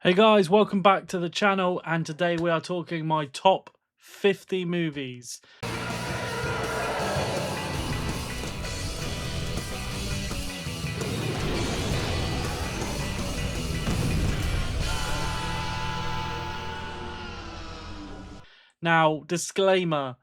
Hey guys, welcome back to the channel, and today we are talking my top 50 movies. Now, disclaimer,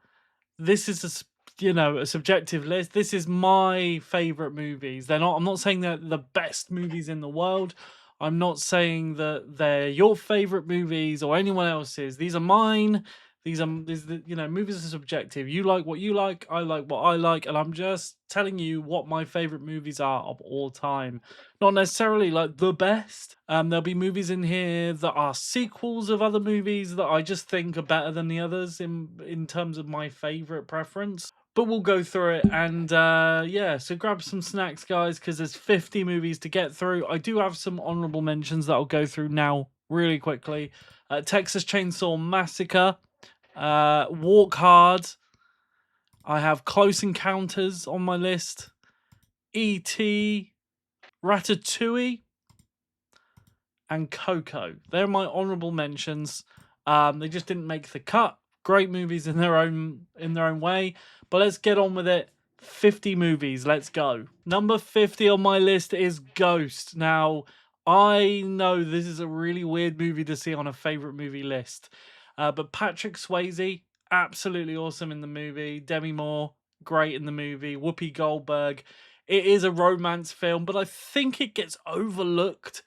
this is a subjective list. This is my favorite movies. I'm not saying they're the best movies in the world. I'm not saying that they're your favorite movies or anyone else's. These are mine. Movies are subjective. You like what you like, I like what I like, and I'm just telling you what my favorite movies are of all time. Not necessarily like the best. There'll be movies in here that are sequels of other movies that I just think are better than the others in terms of my favorite preference. But we'll go through it, and yeah, so grab some snacks, guys, because there's 50 movies to get through. I do have some honorable mentions that I'll go through now really quickly. Texas Chainsaw Massacre, Walk Hard. I have Close Encounters on my list. E.T., Ratatouille, and Coco. They're my honorable mentions. They just didn't make the cut. Great movies in their own way. But let's get on with it. 50 movies. Let's go. Number 50 on my list is Ghost. Now, I know this is a really weird movie to see on a favorite movie list. But Patrick Swayze, absolutely awesome in the movie. Demi Moore, great in the movie. Whoopi Goldberg. It is a romance film, but I think it gets overlooked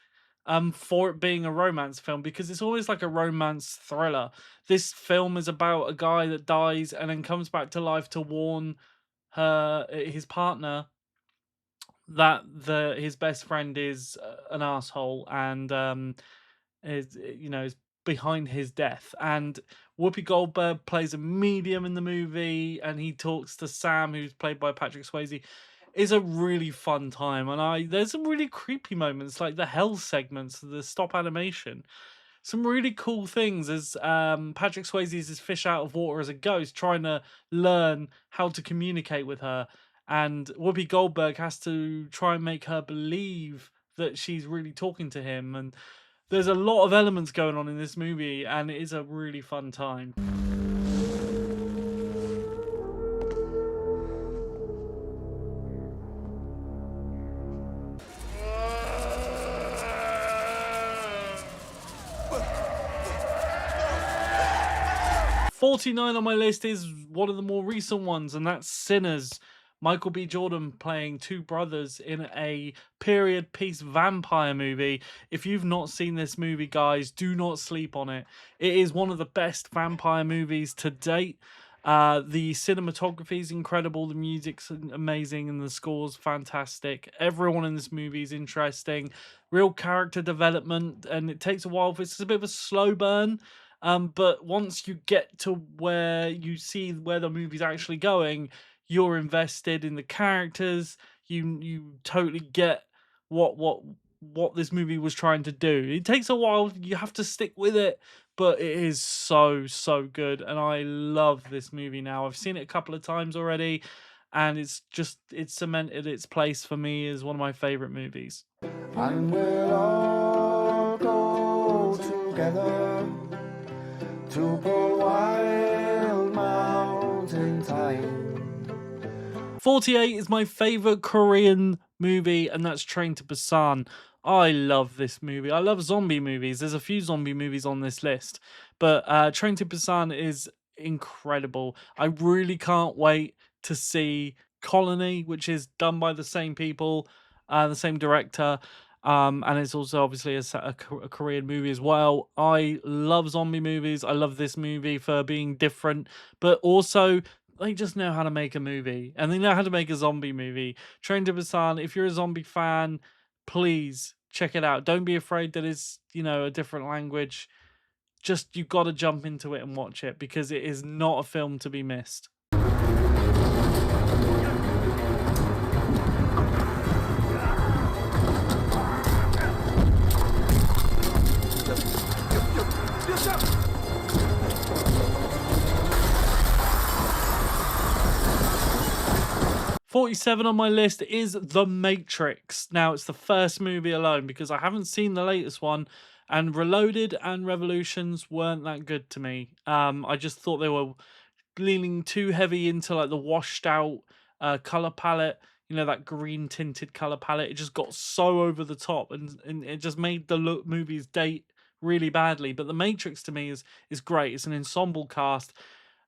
for it being a romance film, because it's always like a romance thriller. This film is about a guy that dies and then comes back to life to warn his partner that his best friend is an asshole, and is behind his death. And Whoopi Goldberg plays a medium in the movie, and he talks to Sam, who's played by Patrick Swayze. Is a really fun time, and there's some really creepy moments, like the hell segments, the stop animation. Some really cool things as Patrick Swayze is this fish out of water as a ghost, trying to learn how to communicate with her, and Whoopi Goldberg has to try and make her believe that she's really talking to him. And there's a lot of elements going on in this movie, and it is a really fun time. 49 on my list is one of the more recent ones, and that's Sinners. Michael B. Jordan playing two brothers in a period piece vampire movie. If you've not seen this movie, guys, do not sleep on it. It is one of the best vampire movies to date. The cinematography is incredible, the music's amazing, and the score's fantastic. Everyone in this movie is interesting. Real character development, and it takes a while. It's a bit of a slow burn. But once you get to where you see where the movie's actually going, you're invested in the characters. You totally get what this movie was trying to do. It takes a while. You have to stick with it, but it is so good, and I love this movie now. I've seen it a couple of times already, and it's cemented its place for me as one of my favorite movies. And we'll all go together to a wild mountain time. 48 is my favorite Korean movie, and that's Train to Busan. I love this movie. I love zombie movies. There's a few zombie movies on this list, but Train to Busan is incredible. I really can't wait to see Colony, which is done by the same people, the same director. And it's also obviously a Korean movie as well. I love zombie movies. I love this movie for being different, but also they just know how to make a movie, and they know how to make a zombie movie. Train to Busan, if you're a zombie fan, please check it out. Don't be afraid that it's, a different language. Just, you've got to jump into it and watch it, because it is not a film to be missed. 47 on my list is The Matrix. Now, it's the first movie alone, because I haven't seen the latest one, And Reloaded and Revolutions weren't that good to me. I just thought they were leaning too heavy into like the washed out color palette, you know, that green tinted color palette. It just got so over the top, and it just made the movies date really badly. But The Matrix to me is great. It's an ensemble cast.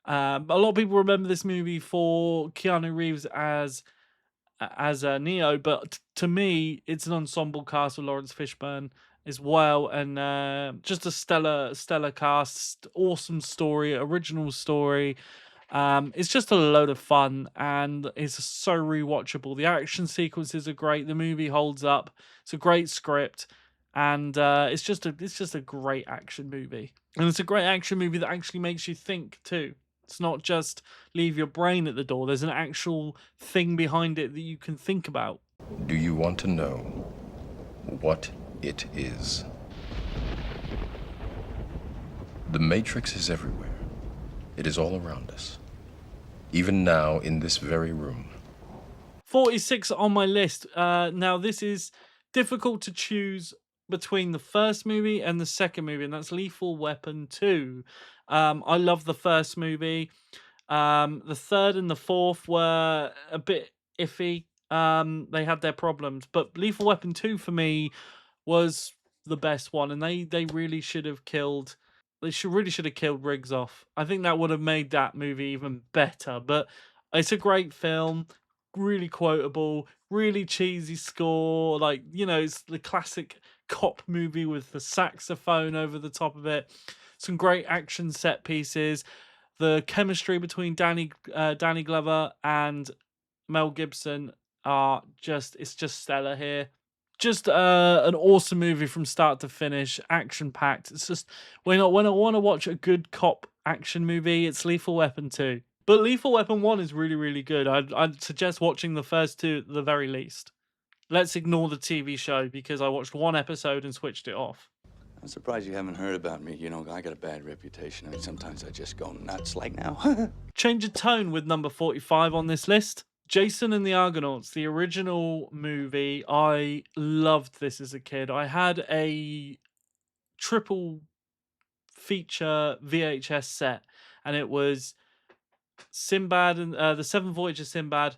A lot of people remember this movie for Keanu Reeves as Neo, but to me, it's an ensemble cast with Lawrence Fishburne as well, and just a stellar cast, awesome story, original story. It's just a load of fun, and it's so rewatchable. The action sequences are great. The movie holds up. It's a great script, and it's just a great action movie, and it's a great action movie that actually makes you think too. It's not just leave your brain at the door. There's an actual thing behind it that you can think about. Do you want to know what it is? The Matrix is everywhere. It is all around us. Even now, in this very room. 46 on my list. Now, this is difficult to choose between the first movie and the second movie, and that's Lethal Weapon 2. I love the first movie. The third and the fourth were a bit iffy. They had their problems, but Lethal Weapon 2 for me was the best one, and they really should have killed. They should have killed Riggs off. I think that would have made that movie even better. But it's a great film, really quotable, really cheesy score. Like, you know, it's the classic cop movie with the saxophone over the top of it. Some great action set pieces. The chemistry between Danny Glover and Mel Gibson are it's just stellar here. Just an awesome movie from start to finish, action packed. It's just when I want to watch a good cop action movie, it's Lethal Weapon 2. But Lethal Weapon 1 is really, really good. I'd suggest watching the first two at the very least. Let's ignore the TV show because I watched one episode and switched it off. I'm surprised you haven't heard about me. You know, I got a bad reputation. I mean, sometimes I just go nuts like now. Change of tone with number 45 on this list. Jason and the Argonauts, the original movie. I loved this as a kid. I had a triple feature VHS set, and it was Sinbad and the Seven Voyages Sinbad,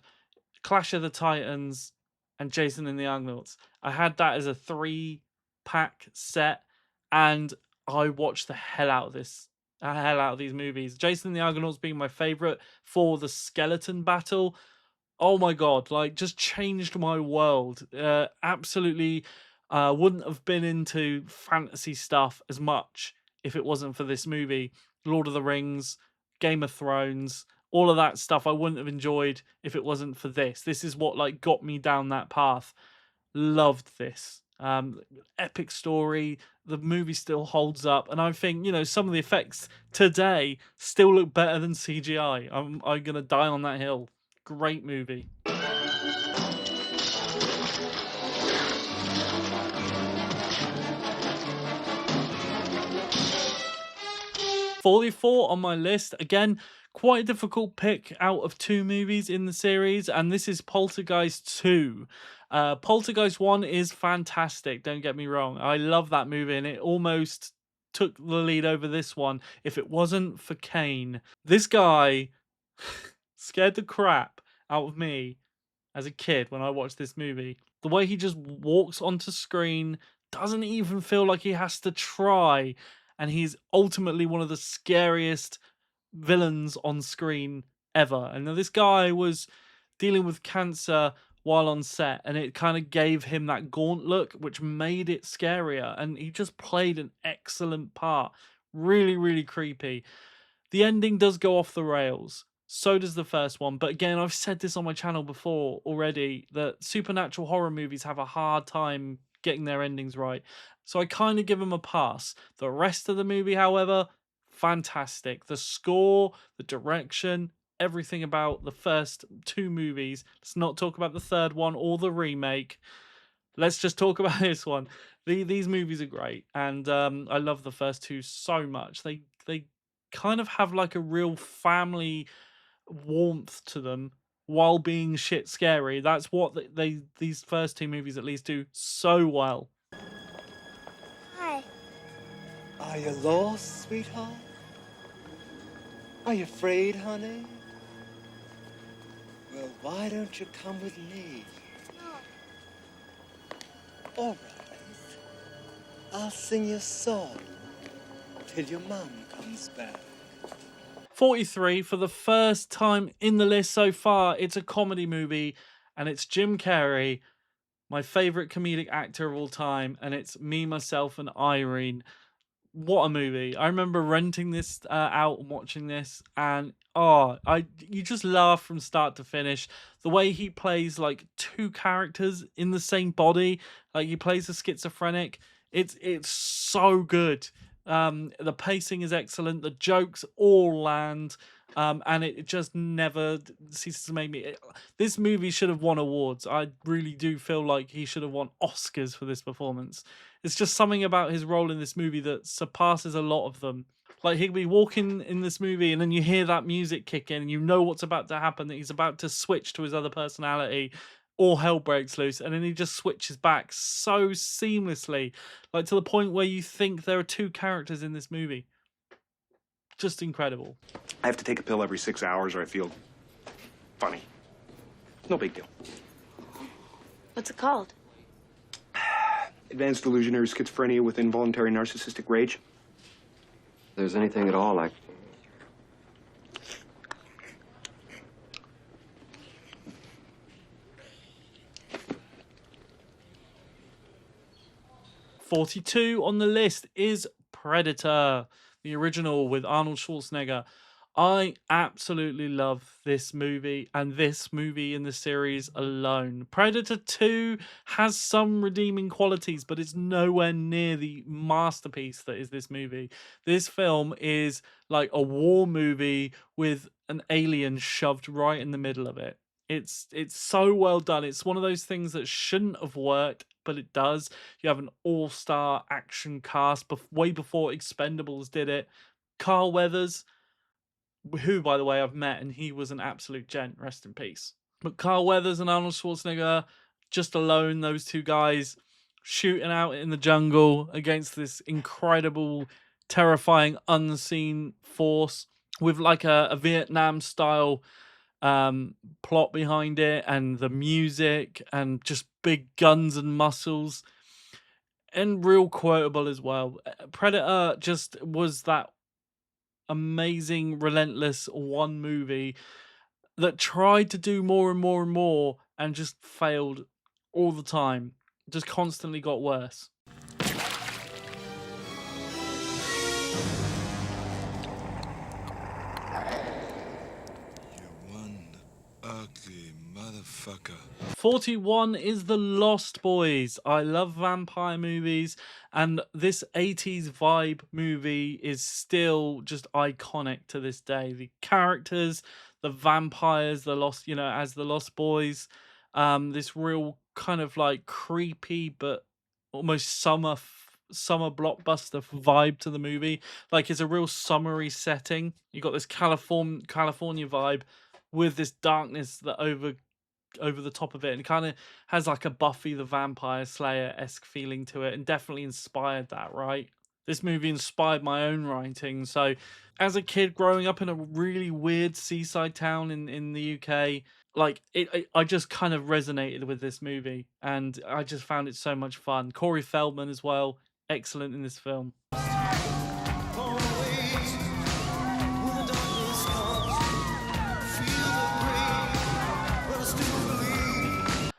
Clash of the Titans, and Jason and the Argonauts. I had that as a 3-pack set, and I watched the hell out of these movies. Jason and the Argonauts being my favorite for the skeleton battle. Oh my god, like just changed my world. Absolutely wouldn't have been into fantasy stuff as much if it wasn't for this movie. Lord of the Rings, Game of Thrones, all of that stuff I wouldn't have enjoyed if it wasn't for this. This is what like got me down that path. Loved this. Epic story. The movie still holds up, and I think, you know, some of the effects today still look better than CGI. I'm gonna die on that hill. Great movie. 44 on my list. Again, quite a difficult pick out of two movies in the series, and this is Poltergeist 2. Poltergeist 1 is fantastic, don't get me wrong. I love that movie, and it almost took the lead over this one if it wasn't for Kane. This guy scared the crap out of me as a kid when I watched this movie. The way he just walks onto screen, doesn't even feel like he has to try, and he's ultimately one of the scariest villains on screen ever. And this guy was dealing with cancer while on set, and it kind of gave him that gaunt look, which made it scarier. And he just played an excellent part. Really, really creepy. The ending does go off the rails. So does the first one. But again, I've said this on my channel before already, that supernatural horror movies have a hard time getting their endings right. So I kind of give them a pass. The rest of the movie, however, fantastic. The score, the direction, everything about the first two movies. Let's not talk about the third one or the remake. Let's just talk about this one. These movies are great, and I love the first two so much. They kind of have like a real family warmth to them while being shit scary. That's what these first two movies at least do so well. Hi. Are you lost, sweetheart? Are you afraid, honey? Well, why don't you come with me? All right. I'll sing you a song till your mom comes back. 43, for the first time in the list so far, it's a comedy movie, and it's Jim Carrey, my favorite comedic actor of all time, and it's Me, Myself, and Irene. What a movie. I remember renting this out and watching this, and you just laugh from start to finish. The way he plays like two characters in the same body, like he plays a schizophrenic, it's so good. The pacing is excellent, the jokes all land, and it just never ceases to make me. This movie should have won awards. I really do feel like he should have won Oscars for this performance. It's just something about his role in this movie that surpasses a lot of them. Like he'll be walking in this movie, and then you hear that music kick in, and you know what's about to happen. That he's about to switch to his other personality. All hell breaks loose, and then he just switches back so seamlessly, like to the point where you think there are two characters in this movie. Just incredible. I have to take a pill every 6 hours or I feel funny. No big deal. What's it called? Advanced illusionary schizophrenia with involuntary narcissistic rage. If there's anything at all like 42 on the list is Predator, the original with Arnold Schwarzenegger. I absolutely love this movie and this movie in the series alone. Predator 2 has some redeeming qualities, but it's nowhere near the masterpiece that is this movie. This film is like a war movie with an alien shoved right in the middle of it. It's so well done. It's one of those things that shouldn't have worked, but it does. You have an all-star action cast way before Expendables did it. Carl Weathers, who, by the way, I've met, and he was an absolute gent. Rest in peace. But Carl Weathers and Arnold Schwarzenegger, just alone, those two guys shooting out in the jungle against this incredible, terrifying, unseen force with like a Vietnam style plot behind it, and the music, and just big guns and muscles, and real quotable as well. Predator just was that amazing, relentless one movie that tried to do more and more and more and just failed all the time. Just constantly got worse. One ugly motherfucker. 41 is The Lost Boys. I love vampire movies, and this 80s vibe movie is still just iconic to this day. The characters, the vampires, the lost, as the Lost Boys, this real kind of like creepy but almost summer blockbuster vibe to the movie. Like it's a real summery setting. You got this California vibe with this darkness that over the top of it, and it kind of has like a Buffy the Vampire Slayer-esque feeling to it, and definitely inspired that, right? This movie inspired my own writing. So as a kid growing up in a really weird seaside town in the UK, like I just kind of resonated with this movie, and I just found it so much fun. Corey Feldman as well, excellent in this film.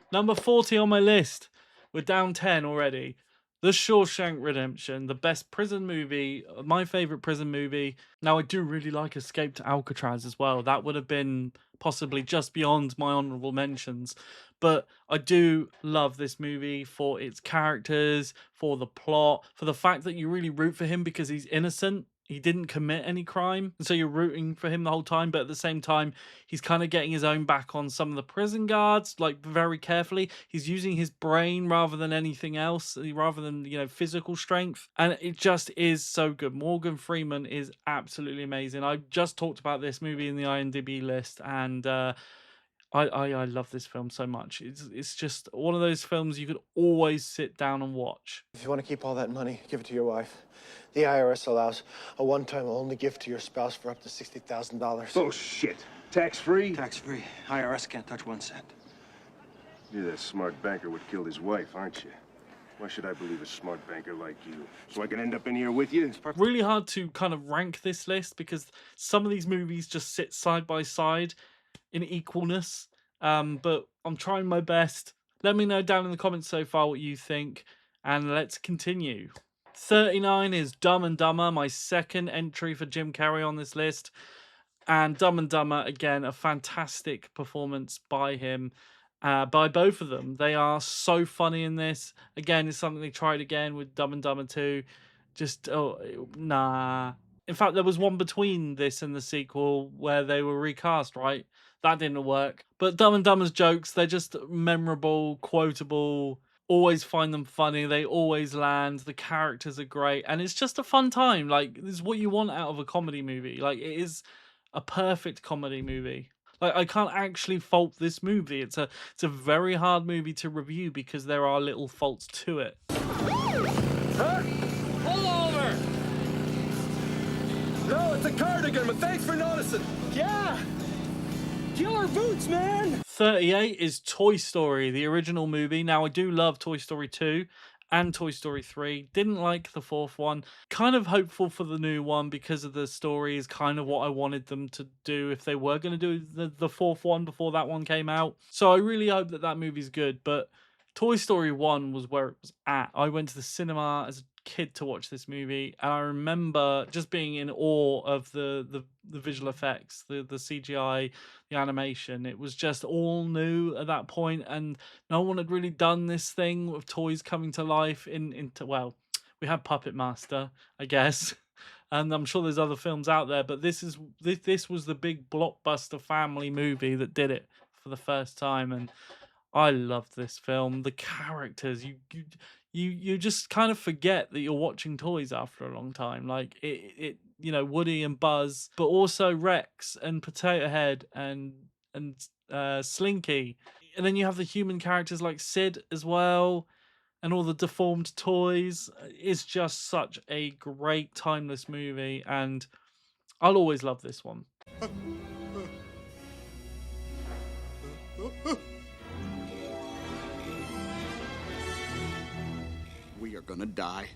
Number 40 on my list. We're down 10 already. The Shawshank Redemption, the best prison movie, my favorite prison movie. Now, I do really like Escape to Alcatraz as well. That would have been possibly just beyond my honorable mentions. But I do love this movie for its characters, for the plot, for the fact that you really root for him because he's innocent. He didn't commit any crime, and so you're rooting for him the whole time, but at the same time, he's kind of getting his own back on some of the prison guards, like very carefully. He's using his brain rather than anything else, rather than, physical strength. And it just is so good. Morgan Freeman is absolutely amazing. I just talked about this movie in the IMDb list, and I love this film so much. It's just one of those films you could always sit down and watch. If you want to keep all that money, give it to your wife. The IRS allows a one-time only gift to your spouse for up to $60,000. Bullshit. Tax-free? Tax-free. IRS can't touch 1 cent. You're that smart banker what killed his wife, aren't you? Why should I believe a smart banker like you? So I can end up in here with you? Really hard to kind of rank this list because some of these movies just sit side by side in equalness. But I'm trying my best. Let me know down in the comments so far what you think, and let's continue. 39 is Dumb and Dumber, my second entry for Jim Carrey on this list. And Dumb and Dumber, again, a fantastic performance by him, by both of them. They are so funny in this. Again, it's something they tried again with Dumb and Dumber 2. Just, nah. In fact, there was one between this and the sequel where they were recast, right? That didn't work. But Dumb and Dumber's jokes, they're just memorable, quotable. Always find them funny. They always land. The characters are great. And it's just a fun time. Like, this is what you want out of a comedy movie. Like, it is a perfect comedy movie. Like, I can't actually fault this movie. It's a very hard movie to review because there are little faults to it. Pull over! No, it's a cardigan, but thanks for noticing. Yeah! Killer boots, man! 38 is Toy Story, the original movie. Now, I do love Toy Story 2 and Toy Story 3. Didn't like the fourth one. Kind of hopeful for the new one because of the story is kind of what I wanted them to do if they were going to do the fourth one before that one came out. So I really hope that that movie's good, but Toy Story 1 was where it was at. I went to the cinema as a kid to watch this movie, and I remember just being in awe of the visual effects, the CGI, the animation. It was just all new at that point, and no one had really done this thing of toys coming to life into, well, we had Puppet Master, I guess. And I'm sure there's other films out there, but this was the big blockbuster family movie that did it for the first time, and I loved this film. The characters, you just kind of forget that you're watching toys after a long time. Like Woody and Buzz, but also Rex and Potato Head and Slinky. And then you have the human characters like Sid as well, and all the deformed toys. It's just such a great timeless movie, and I'll always love this one. We are gonna die.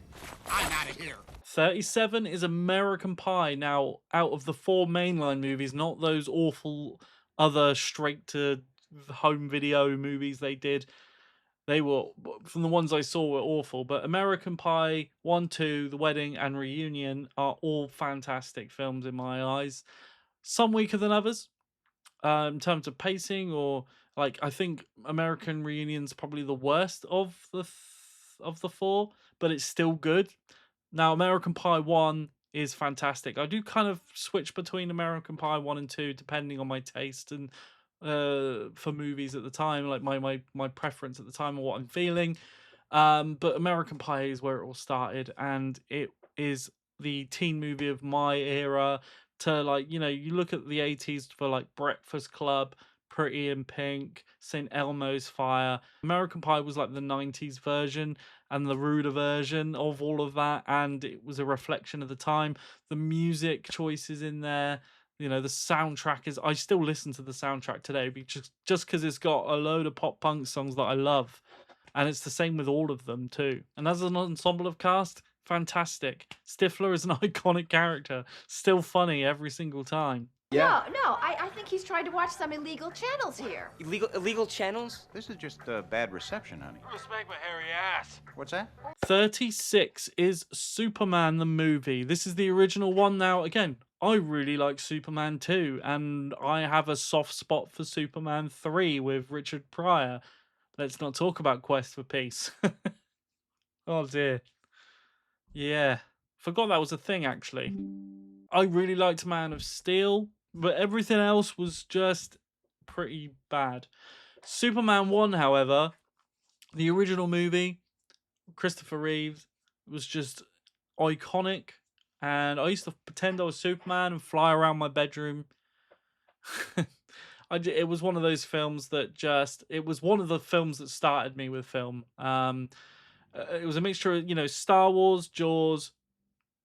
I'm out of here. 37 is American Pie. Now, out of the 4 mainline movies, not those awful other straight to home video movies they did. They were, from the ones I saw, were awful. But American Pie 1, 2, The Wedding, and Reunion are all fantastic films in my eyes. Some weaker than others in terms of pacing, or like I think American Reunion's probably the worst of the 4, but it's still good. Now, American Pie 1 is fantastic. I do kind of switch between American Pie 1 and 2 depending on my taste and for movies at the time, like my preference at the time or what I'm feeling. But American Pie is where it all started, and it is the teen movie of my era. To, like, you look at the 80s for like Breakfast Club, Pretty in Pink, St. Elmo's Fire. American Pie was like the 90s version and the ruder version of all of that, and it was a reflection of the time. The music choices in there, the soundtrack is, I still listen to the soundtrack today just because it's got a load of pop punk songs that I love, and it's the same with all of them too. And as an ensemble of cast, fantastic. Stifler is an iconic character, still funny every single time. Yeah. No, I think he's trying to watch some illegal channels here. Illegal channels? This is just bad reception, honey. Smack my hairy ass. What's that? 36 is Superman the movie. This is the original one. Now, again, I really like Superman 2, and I have a soft spot for Superman 3 with Richard Pryor. Let's not talk about Quest for Peace. Oh dear. Yeah. Forgot that was a thing, actually. I really liked Man of Steel, but everything else was just pretty bad. Superman 1, however, the original movie, Christopher Reeves, was just iconic. And I used to pretend I was Superman and fly around my bedroom. It was one of those films that it was one of the films that started me with film. It was a mixture of, Star Wars, Jaws,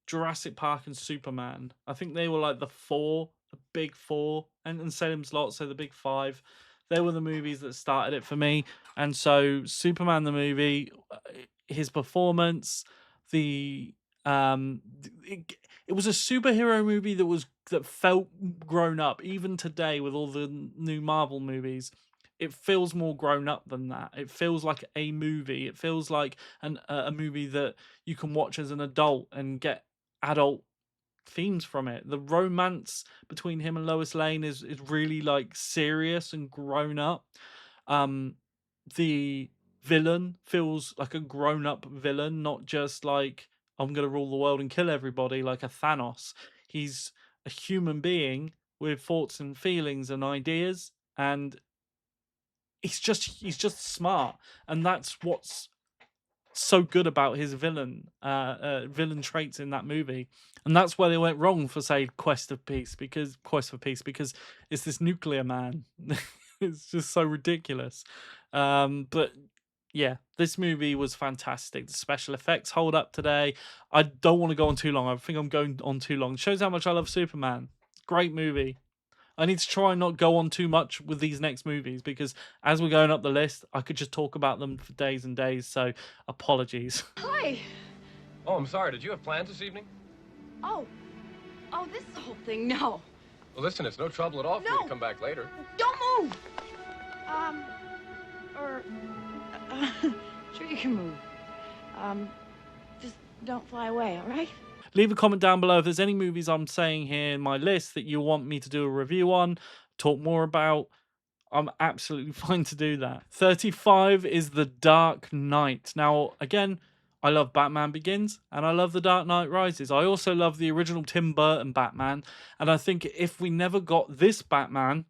Jurassic Park, and Superman. I think they were like the big four, and Salem's Lot, so the big five. They were the movies that started it for me. And so Superman the movie, his performance, the it was a superhero movie that felt grown up. Even today, with all the new Marvel movies, it feels more grown up than that. It feels like a movie. It feels like a movie that you can watch as an adult and get adult themes from it. The romance between him and Lois Lane is really like serious and grown up. Um, the villain feels like a grown up villain, not just like I'm gonna rule the world and kill everybody like a Thanos. He's a human being with thoughts and feelings and ideas, and he's just smart, and that's what's so good about his villain traits in that movie. And that's where they went wrong for, say, Quest for Peace, because it's this nuclear man. It's just so ridiculous. But yeah, this movie was fantastic. The special effects hold up today. I don't want to go on too long. I think I'm going on too long. It shows how much I love Superman. Great movie. I need to try and not go on too much with these next movies, because as we're going up the list, I could just talk about them for days and days. So apologies. Hi. Oh, I'm sorry. Did you have plans this evening? Oh. Oh, this whole thing, no. Well, listen, it's no trouble at all for you No. to come back later. Don't move. Or, sure you can move. Just don't fly away, all right? Leave a comment down below if there's any movies I'm saying here in my list that you want me to do a review on, talk more about. I'm absolutely fine to do that. 35 is The Dark Knight. Now, again, I love Batman Begins and I love The Dark Knight Rises. I also love the original Tim Burton Batman. And I think if we never got this Batman,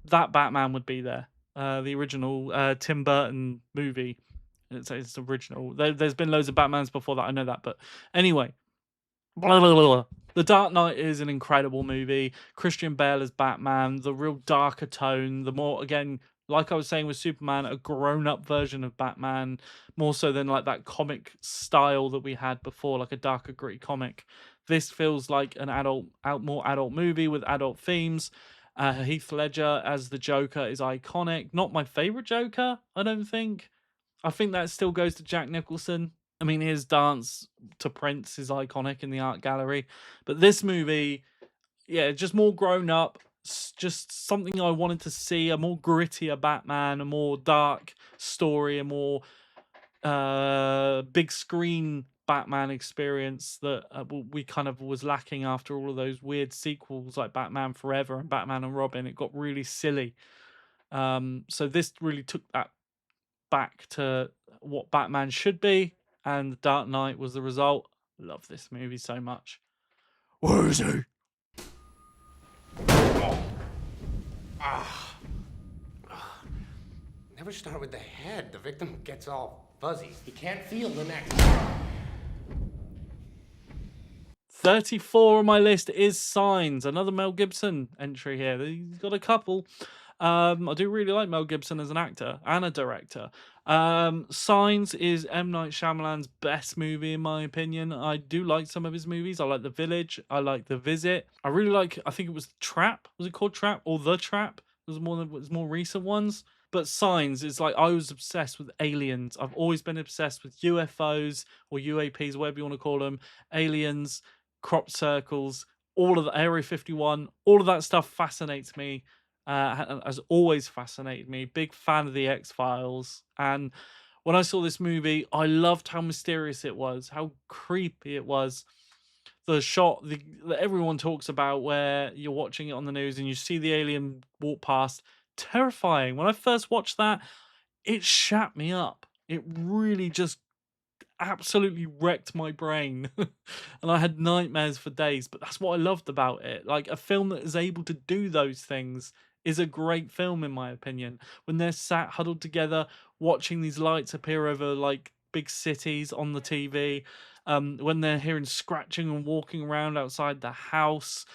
that Batman would be there. The original Tim Burton movie. It's original. There's been loads of Batmans before that, I know that. But anyway, blah, blah, blah, blah. The Dark Knight is an incredible movie. Christian Bale as Batman, the real darker tone, the more, again, like I was saying with Superman, a grown-up version of Batman, more so than like that comic style that we had before, like a darker, gritty comic. This feels like an more adult movie with adult themes. Heath Ledger as the Joker is iconic. Not my favorite Joker, I don't think. I think that still goes to Jack Nicholson. I mean, his dance to Prince is iconic in the art gallery. But this movie, yeah, just more grown up. Just something I wanted to see, a more grittier Batman, a more dark story, a more big screen Batman experience that we kind of was lacking after all of those weird sequels like Batman Forever and Batman and Robin. It got really silly. So this really took that back to what Batman should be, and The Dark Knight was the result. Love this movie so much. Where is he? Never start with the head. The victim gets all fuzzy. He can't feel the neck. 34 on my list is Signs, another Mel Gibson entry here. He's got a couple. I do really like Mel Gibson as an actor and a director. Signs is M. Night Shyamalan's best movie in my opinion. I do like some of his movies. I like The Village. I like The Visit. I really like, I think it was Trap. Was it called Trap or The Trap? It was more recent ones. But Signs is like, I was obsessed with aliens. I've always been obsessed with UFOs or UAPs, whatever you want to call them. Aliens, crop circles, all of the Area 51, all of that stuff fascinates me. Has always fascinated me. Big fan of the X-Files. And when I saw this movie, I loved how mysterious it was, how creepy it was. The shot that everyone talks about where you're watching it on the news and you see the alien walk past. Terrifying. When I first watched that, it shat me up. It really just absolutely wrecked my brain. And I had nightmares for days, but that's what I loved about it. Like, a film that is able to do those things is a great film in my opinion. When they're sat huddled together watching these lights appear over like big cities on the TV, when they're hearing scratching and walking around outside the house,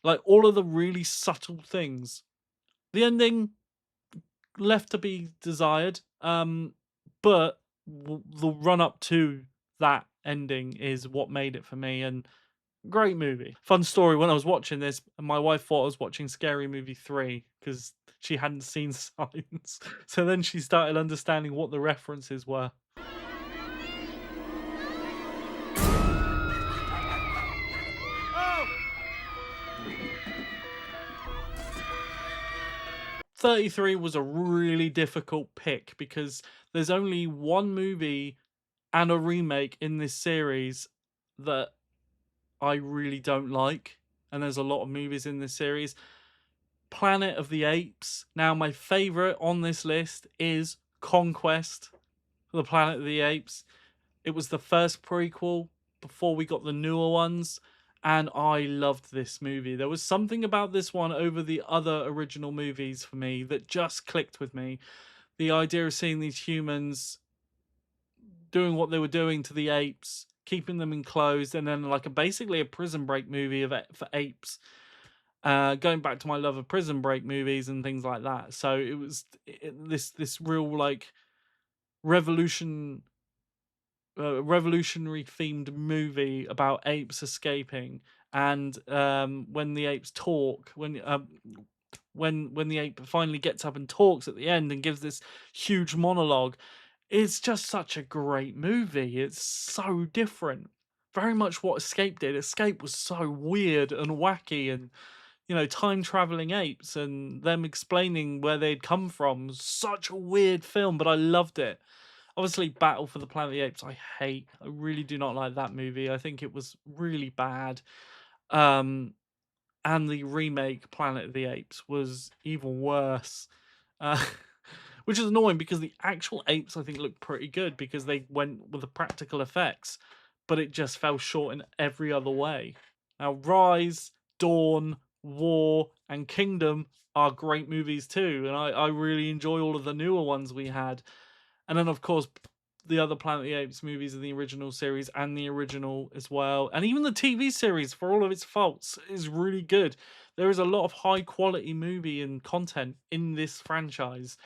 like all of the really subtle things. The ending left to be desired, but the run up to that ending is what made it for me. And Great movie. Fun story, when I was watching this, my wife thought I was watching Scary Movie 3 because she hadn't seen Signs. So then she started understanding what the references were. Oh! 33 was a really difficult pick because there's only one movie and a remake in this series that I really don't like, and there's a lot of movies in this series. Planet of the Apes. Now, my favorite on this list is Conquest, the Planet of the Apes. It was the first prequel before we got the newer ones, and I loved this movie. There was something about this one over the other original movies for me that just clicked with me. The idea of seeing these humans doing what they were doing to the apes, keeping them enclosed, and then like basically a prison break movie for apes. Going back to my love of prison break movies and things like that. So it was this real like revolution revolutionary themed movie about apes escaping, and when the apes talk, when the ape finally gets up and talks at the end and gives this huge monologue, it's just such a great movie. It's so different, very much what Escape did. Escape was so weird and wacky, and time traveling apes and them explaining where they'd come from. Such a weird film, but I loved it. Obviously, Battle for the Planet of the Apes, I hate. I really do not like that movie. I think it was really bad. Um, and the remake Planet of the Apes was even worse. Uh, which is annoying because the actual apes I think look pretty good because they went with the practical effects, but it just fell short in every other way. Now, Rise, Dawn, War, and Kingdom are great movies too, and I really enjoy all of the newer ones we had. And then, of course, the other Planet of the Apes movies in the original series and the original as well. And even the TV series, for all of its faults, is really good. There is a lot of high quality movie and content in this franchise.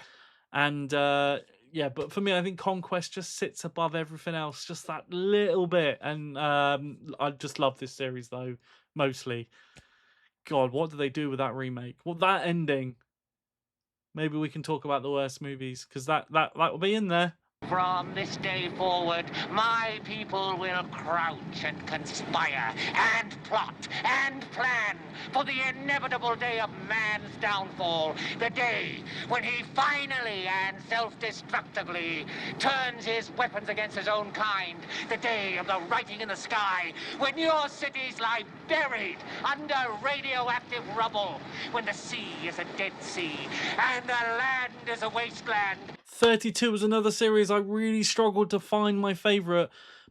And yeah, but for me, I think Conquest just sits above everything else just that little bit. And I just love this series, though, mostly. God, what do they do with that remake? Well, that ending. Maybe we can talk about the worst movies because that will be in there. From this day forward, my people will crouch and conspire and plot and plan for the inevitable day of man's downfall. The day when he finally and self-destructively turns his weapons against his own kind. The day of the writing in the sky, when your cities lie buried under radioactive rubble, when the sea is a dead sea and the land is a wasteland. 32 was another series I really struggled to find my favorite,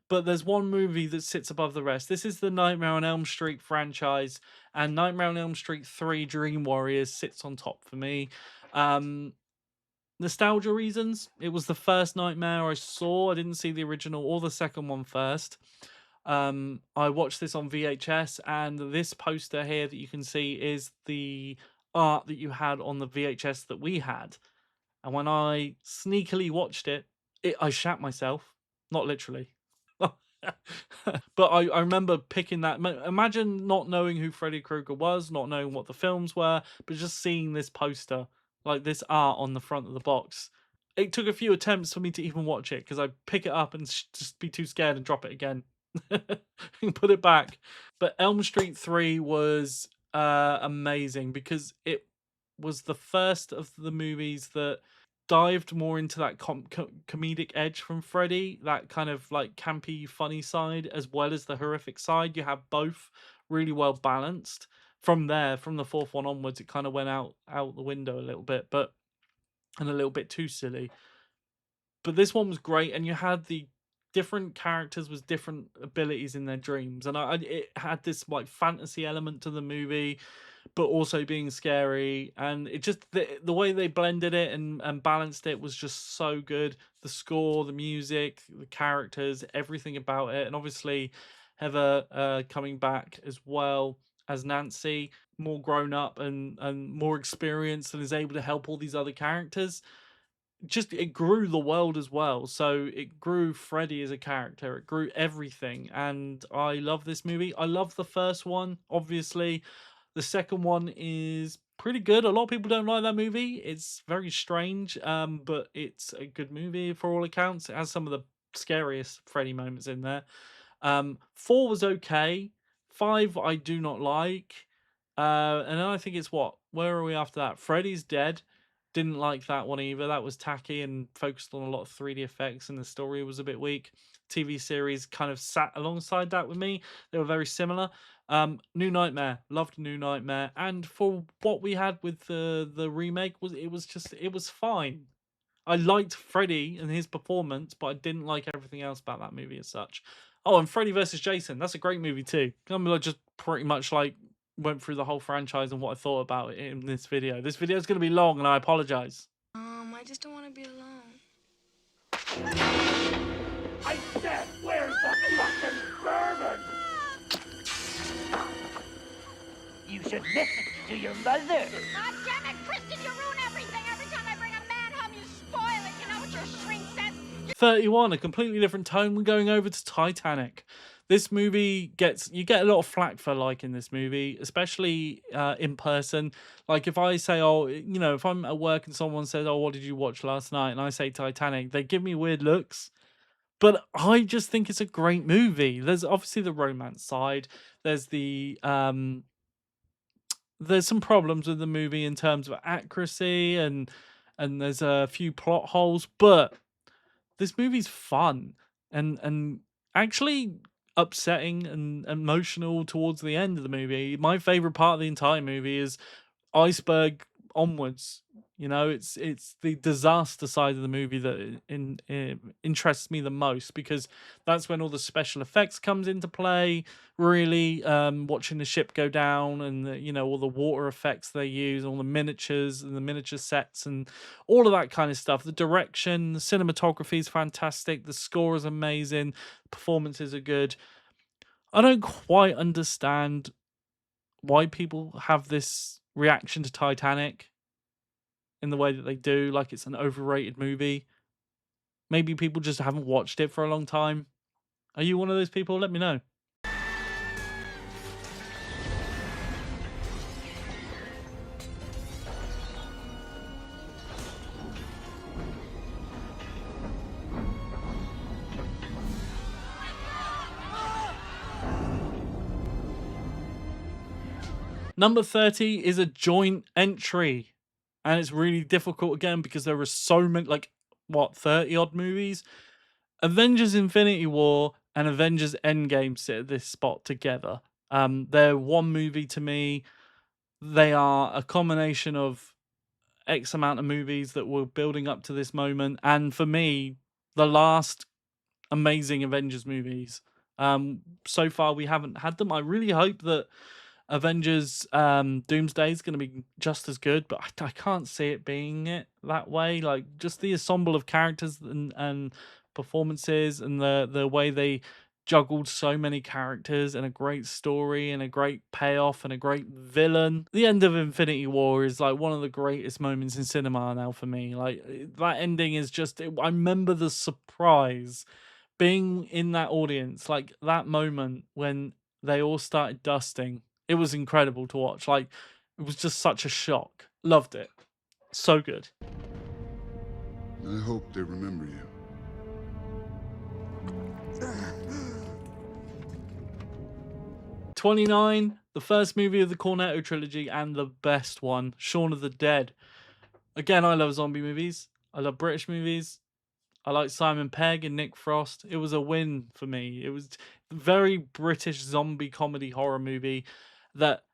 but there's one movie that sits above the rest. This is the Nightmare on Elm Street franchise, and Nightmare on Elm Street 3 Dream Warriors sits on top for me. Nostalgia reasons. It was the first Nightmare I saw. I didn't see the original or the second one first. I watched this on VHS, and this poster here that you can see is the art that you had on the VHS that we had. And when I sneakily watched I shat myself. Not literally. But I remember picking that. Imagine not knowing who Freddy Krueger was, not knowing what the films were, but just seeing this poster, like this art on the front of the box. It took a few attempts for me to even watch it because I'd pick it up and just be too scared and drop it again and put it back. But Elm Street 3 was amazing because it was the first of the movies that dived more into that comedic edge from Freddy, that kind of like campy, funny side, as well as the horrific side. You have both really well balanced. From there, from the fourth one onwards, it kind of went out the window a little bit, but and a little bit too silly. But this one was great, and you had the different characters with different abilities in their dreams, and it had this like fantasy element to the movie, but also being scary, and it just the way they blended it and balanced it was just so good. The score, the music, the characters, everything about it, and obviously Heather coming back as well as Nancy, more grown up and more experienced, and is able to help all these other characters. just it grew the world as well. So it grew Freddy as a character, it grew everything, and I love this movie. I love the first one, obviously. The second one is pretty good. A lot of people don't like that movie. It's very strange, but it's a good movie for all accounts. It has some of the scariest Freddy moments in there. 4 was okay. 5 I do not like. And then I think it's what? Where are we after that? Freddy's Dead. Didn't like that one either. That was tacky and focused on a lot of 3D effects, and the story was a bit weak. TV series kind of sat alongside that with me. They were very similar. New Nightmare, loved New Nightmare, and for what we had with the remake, it was fine. I liked Freddy and his performance, but I didn't like everything else about that movie as such. Oh, and Freddy versus Jason, that's a great movie too. I'm like just pretty much like went through the whole franchise and what I thought about it in this video. This video is going to be long, and I apologize. I just don't want to be alone. I said, where's the fucking bourbon? You should listen to your mother. God damn it, Kristen, you ruin everything. Every time I bring a man home, you spoil it. You know what your shrink says? 31, a completely different tone. We're going over to Titanic. This movie you get a lot of flack for liking this movie, especially in person. Like if I say, oh, you know, if I'm at work and someone says, oh, what did you watch last night? And I say Titanic, they give me weird looks. But I just think it's a great movie. There's obviously the romance side. There's there's some problems with the movie in terms of accuracy, and there's a few plot holes, but this movie's fun and actually upsetting and emotional towards the end of the movie. My favorite part of the entire movie is iceberg onwards. You know, it's the disaster side of the movie that interests me the most, because that's when all the special effects comes into play. Really, watching the ship go down, and you know, all the water effects they use, all the miniatures and the miniature sets, and all of that kind of stuff. The direction, the cinematography is fantastic. The score is amazing. Performances are good. I don't quite understand why people have this reaction to Titanic in the way that they do, like it's an overrated movie. Maybe people just haven't watched it for a long time. Are you one of those people? Let me know. Number 30 is a joint entry. And it's really difficult again because there are so many, like, what, 30 odd movies? Avengers Infinity War and Avengers Endgame sit at this spot together. They're one movie to me. They are a combination of X amount of movies that were building up to this moment. And for me, the last amazing Avengers movies. So far, we haven't had them. I really hope that Avengers Doomsday is going to be just as good, but I can't see it being it that way. Like, just the ensemble of characters and performances, and the way they juggled so many characters and a great story and a great payoff and a great villain. The end of Infinity War is like one of the greatest moments in cinema now for me. Like, that ending is just, I remember the surprise being in that audience, like that moment when they all started dusting. It was incredible to watch. Like, it was just such a shock. Loved it. So good. I hope they remember you. 29, the first movie of the Cornetto trilogy and the best one, Shaun of the Dead. Again, I love zombie movies. I love British movies. I like Simon Pegg and Nick Frost. It was a win for me. It was a very British zombie comedy horror movie that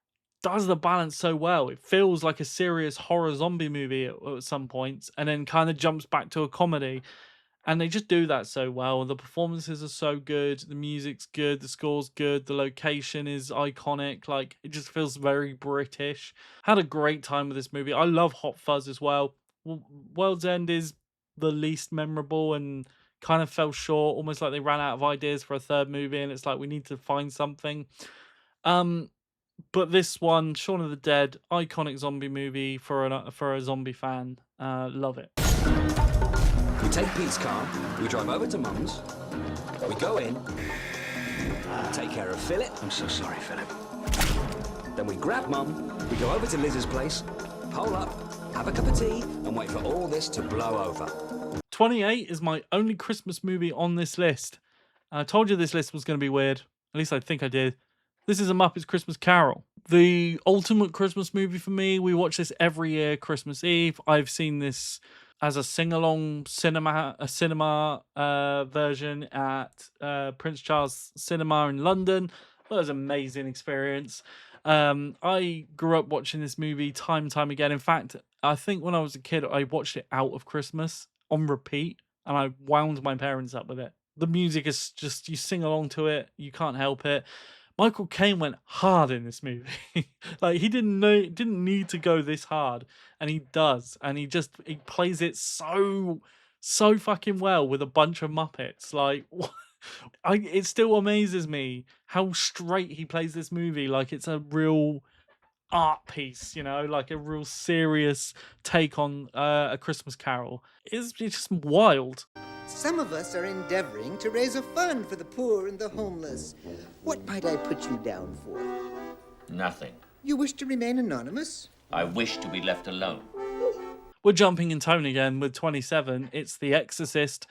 does the balance so well. It feels like a serious horror zombie movie at some points, and then kind of jumps back to a comedy. And they just do that so well. The performances are so good. The music's good. The score's good. The location is iconic. Like, it just feels very British. Had a great time with this movie. I love Hot Fuzz as well. World's End is the least memorable and kind of fell short, almost like they ran out of ideas for a third movie, and it's like we need to find something. But this one, Shaun of the Dead, iconic zombie movie for a zombie fan. Love it. We take Pete's car, we drive over to Mum's, we go in, take care of Philip. I'm so sorry, Philip. Then we grab Mum, we go over to Liz's place, hole up, have a cup of tea, and wait for all this to blow over. 28 is my only Christmas movie on this list. I told you this list was going to be weird. At least I think I did. This is A Muppet's Christmas Carol. The ultimate Christmas movie for me. We watch this every year, Christmas Eve. I've seen this as a sing-along cinema version at Prince Charles Cinema in London. That was an amazing experience. I grew up watching this movie time and time again. In fact, I think when I was a kid, I watched it out of Christmas on repeat, and I wound my parents up with it. The music is just, you sing along to it, you can't help it. Michael Caine went hard in this movie. Like, he didn't need to go this hard, and he does, and he plays it so fucking well with a bunch of Muppets. Like, it still amazes me how straight he plays this movie, like it's a real art piece, you know, like a real serious take on A Christmas Carol. It's just wild. Some of us are endeavoring to raise a fund for the poor and the homeless. What might I put you down for? Nothing. You wish to remain anonymous? I wish to be left alone. We're jumping in tone again with 27. It's The Exorcist,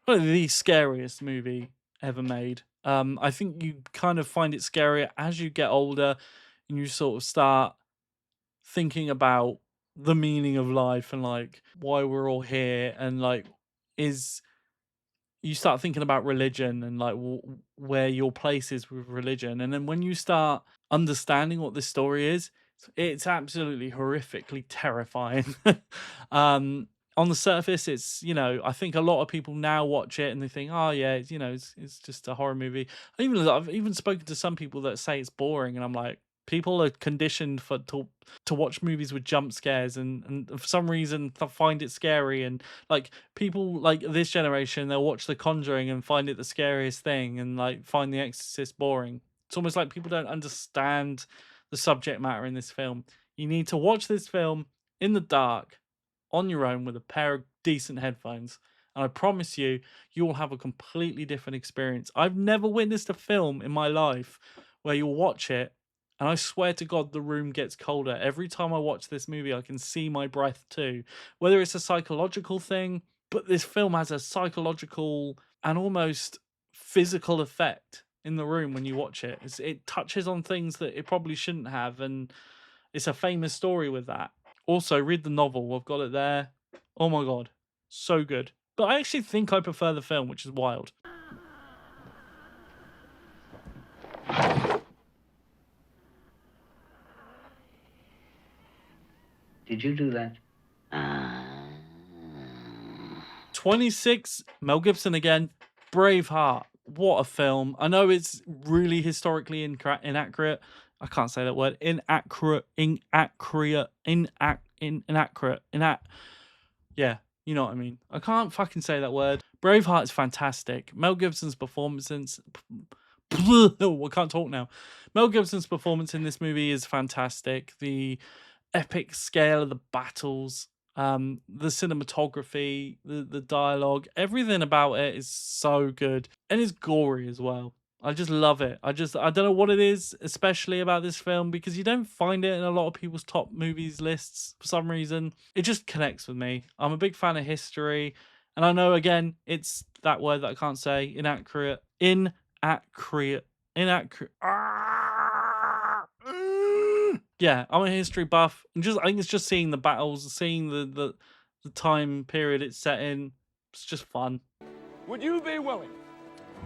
probably the scariest movie ever made. I think you kind of find it scarier as you get older and you sort of start thinking about the meaning of life and like why we're all here, and like you start thinking about religion and like where your place is with religion. And then when you start understanding what this story is, it's absolutely horrifically terrifying. On the surface, it's, you know, I think a lot of people now watch it and they think, oh yeah, it's, you know, it's just a horror movie. I've even spoken to some people that say it's boring, and I'm like, people are conditioned to watch movies with jump scares and for some reason find it scary. And like, people like this generation, they'll watch The Conjuring and find it the scariest thing, and like find The Exorcist boring. It's almost like people don't understand the subject matter in this film. You need to watch this film in the dark on your own with a pair of decent headphones, and I promise you, you will have a completely different experience. I've never witnessed a film in my life where you'll watch it, and I swear to God, the room gets colder. Every time I watch this movie, I can see my breath too. Whether it's a psychological thing, but this film has a psychological and almost physical effect in the room when you watch it. It touches on things that it probably shouldn't have, and it's a famous story with that. Also, read the novel. I've got it there. Oh my God. So good. But I actually think I prefer the film, which is wild. Did you do that? 26, Mel Gibson again. Braveheart. What a film. I know it's really historically inaccurate. I can't say that word. Yeah, you know what I mean. I can't fucking say that word. Braveheart is fantastic. Mel Gibson's performance I can't talk now. Mel Gibson's performance in this movie is fantastic. The epic scale of the battles, the cinematography, the dialogue, everything about it is so good, and it's gory as well. I just love it. I don't know what it is, especially about this film, because you don't find it in a lot of people's top movies lists for some reason. It just connects with me. I'm a big fan of history, and I know, again, it's that word that I can't say, inaccurate. Yeah, I'm a history buff, and I think it's just seeing the battles, seeing the time period it's set in. It's just fun. Would you be willing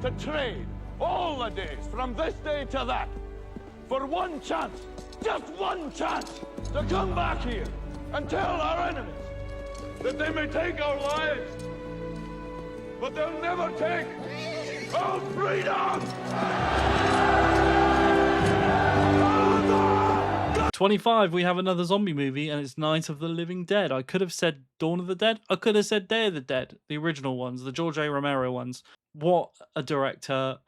to trade all the days from this day to that for one chance, just one chance, to come back here and tell our enemies that they may take our lives, but they'll never take our freedom? 25, we have another zombie movie, and it's Night of the Living Dead. I could have said Dawn of the Dead. I could have said Day of the Dead, the original ones, the George A. Romero ones. What a director.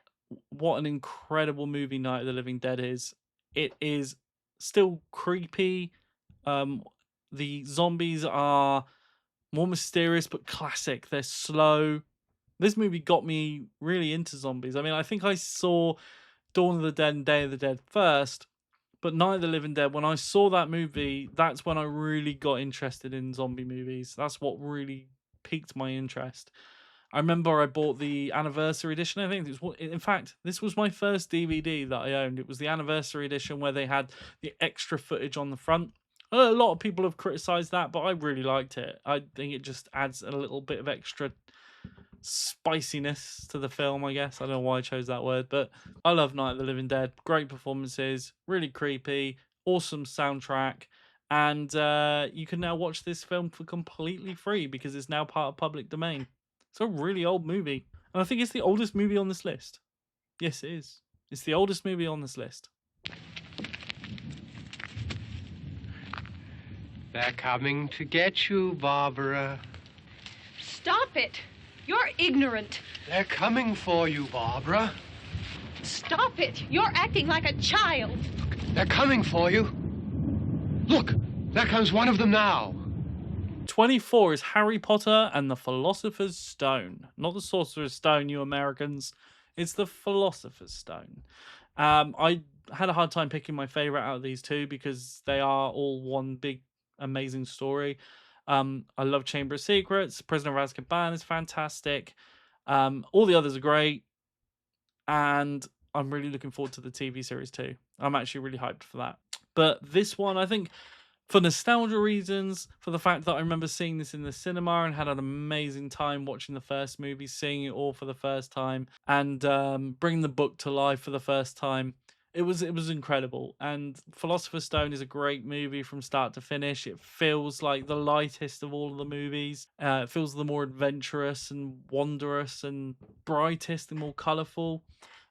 What an incredible movie Night of the Living Dead is. It is still creepy. The zombies are more mysterious but classic. They're slow. This movie got me really into zombies. I mean, I think I saw Dawn of the Dead and Day of the Dead first, but Night of the Living Dead, when I saw that movie, that's when I really got interested in zombie movies. That's what really piqued my interest. I remember I bought the anniversary edition. I think it was, in fact, this was my first DVD that I owned. It was the anniversary edition where they had the extra footage on the front. A lot of people have criticized that, but I really liked it. I think it just adds a little bit of extra spiciness to the film, I guess. I don't know why I chose that word, but I love Night of the Living Dead. Great performances, really creepy, awesome soundtrack. And you can now watch this film for completely free because it's now part of public domain. It's a really old movie. And I think it's the oldest movie on this list. Yes, it is. It's the oldest movie on this list. They're coming to get you, Barbara. Stop it! You're ignorant. They're coming for you, Barbara. Stop it! You're acting like a child. They're coming for you. Look, there comes one of them now. 24 is Harry Potter and the Philosopher's Stone. Not the Sorcerer's Stone, you Americans. It's the Philosopher's Stone. I had a hard time picking my favorite out of these two because they are all one big, amazing story. I love Chamber of Secrets. Prisoner of Azkaban is fantastic. All the others are great. And I'm really looking forward to the TV series too. I'm actually really hyped for that. But this one, I think, for nostalgia reasons, for the fact that I remember seeing this in the cinema and had an amazing time watching the first movie, seeing it all for the first time, and bringing the book to life for the first time. It was incredible. And Philosopher's Stone is a great movie from start to finish. It feels like the lightest of all of the movies. It feels the more adventurous and wondrous and brightest and more colourful.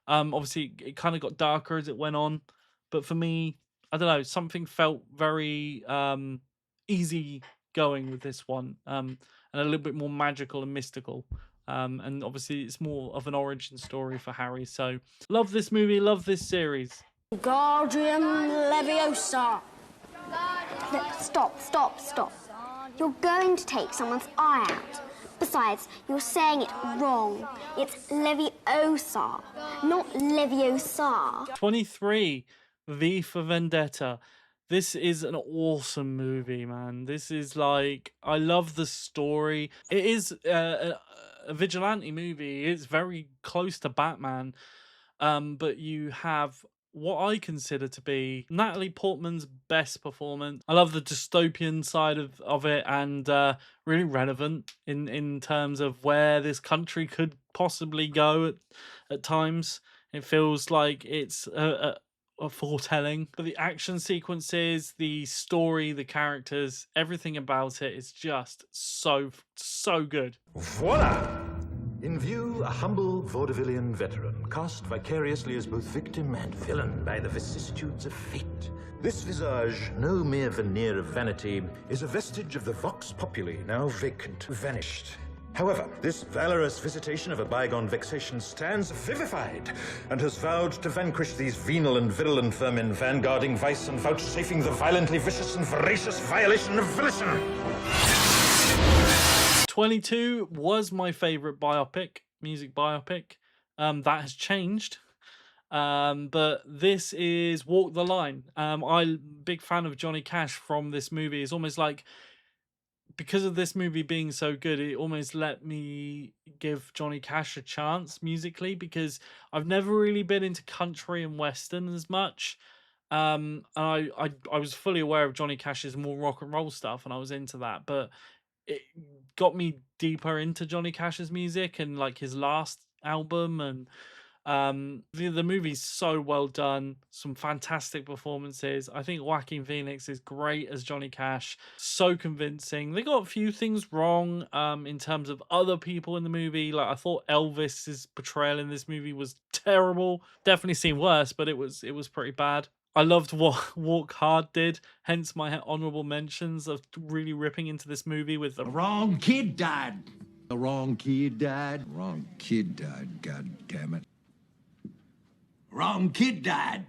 Obviously, it kind of got darker as it went on. But for me, I don't know, something felt very easy going with this one, and a little bit more magical and mystical. And obviously, it's more of an origin story for Harry. So, love this movie, love this series. Guardian Leviosa. Stop. You're going to take someone's eye out. Besides, you're saying it wrong. It's Leviosa, not Leviosa. 23, V for Vendetta. This is an awesome movie, man. This is like, I love the story. It is a vigilante movie. It's very close to Batman. But you have what I consider to be Natalie Portman's best performance. I love the dystopian side of it, and really relevant in terms of where this country could possibly go at times. It feels like it's a foretelling, but the action sequences, the story, the characters, everything about it is just so good. Voila! In view, a humble vaudevillian veteran, cast vicariously as both victim and villain by the vicissitudes of fate. This visage, no mere veneer of vanity, is a vestige of the vox populi, now vacant, vanished. However, this valorous visitation of a bygone vexation stands vivified, and has vowed to vanquish these venal and virulent vermin, vanguarding vice and vouchsafing the violently vicious and voracious violation of volition. 22 was my favorite biopic, music biopic. That has changed. But this is Walk the Line. I'm big fan of Johnny Cash from this movie. It's almost like, because of this movie being so good, it almost let me give Johnny Cash a chance musically, because I've never really been into country and western as much. And I was fully aware of Johnny Cash's more rock and roll stuff, and I was into that, but it got me deeper into Johnny Cash's music and like his last album, and the movie's so well done. Some fantastic performances. I think Joaquin Phoenix is great as Johnny Cash, so convincing. They got a few things wrong in terms of other people in the movie. Like, I thought Elvis's portrayal in this movie was terrible. Definitely seen worse, but it was pretty bad. I loved what Walk Hard did, hence my honorable mentions of really ripping into this movie with the wrong kid died. The wrong kid died. Wrong kid died, god damn it. Wrong kid died.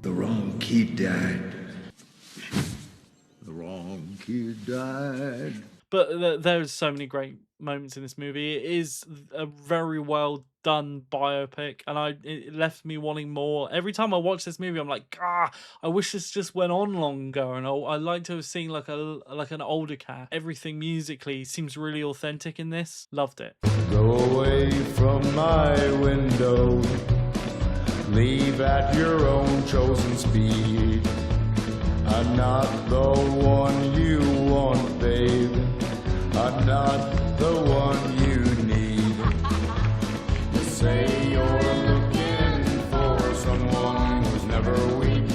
The wrong kid died. The wrong kid died. But there's so many great moments in this movie. It is a very well done biopic, and it left me wanting more. Every time I watch this movie, I'm like, I wish this just went on longer. And I like to have seen like an older cat. Everything musically seems really authentic in this. Loved it. Go away from my window. Leave at your own chosen speed. I'm not the one you want, babe. I'm not the one you need. You say you're looking for someone who's never weak,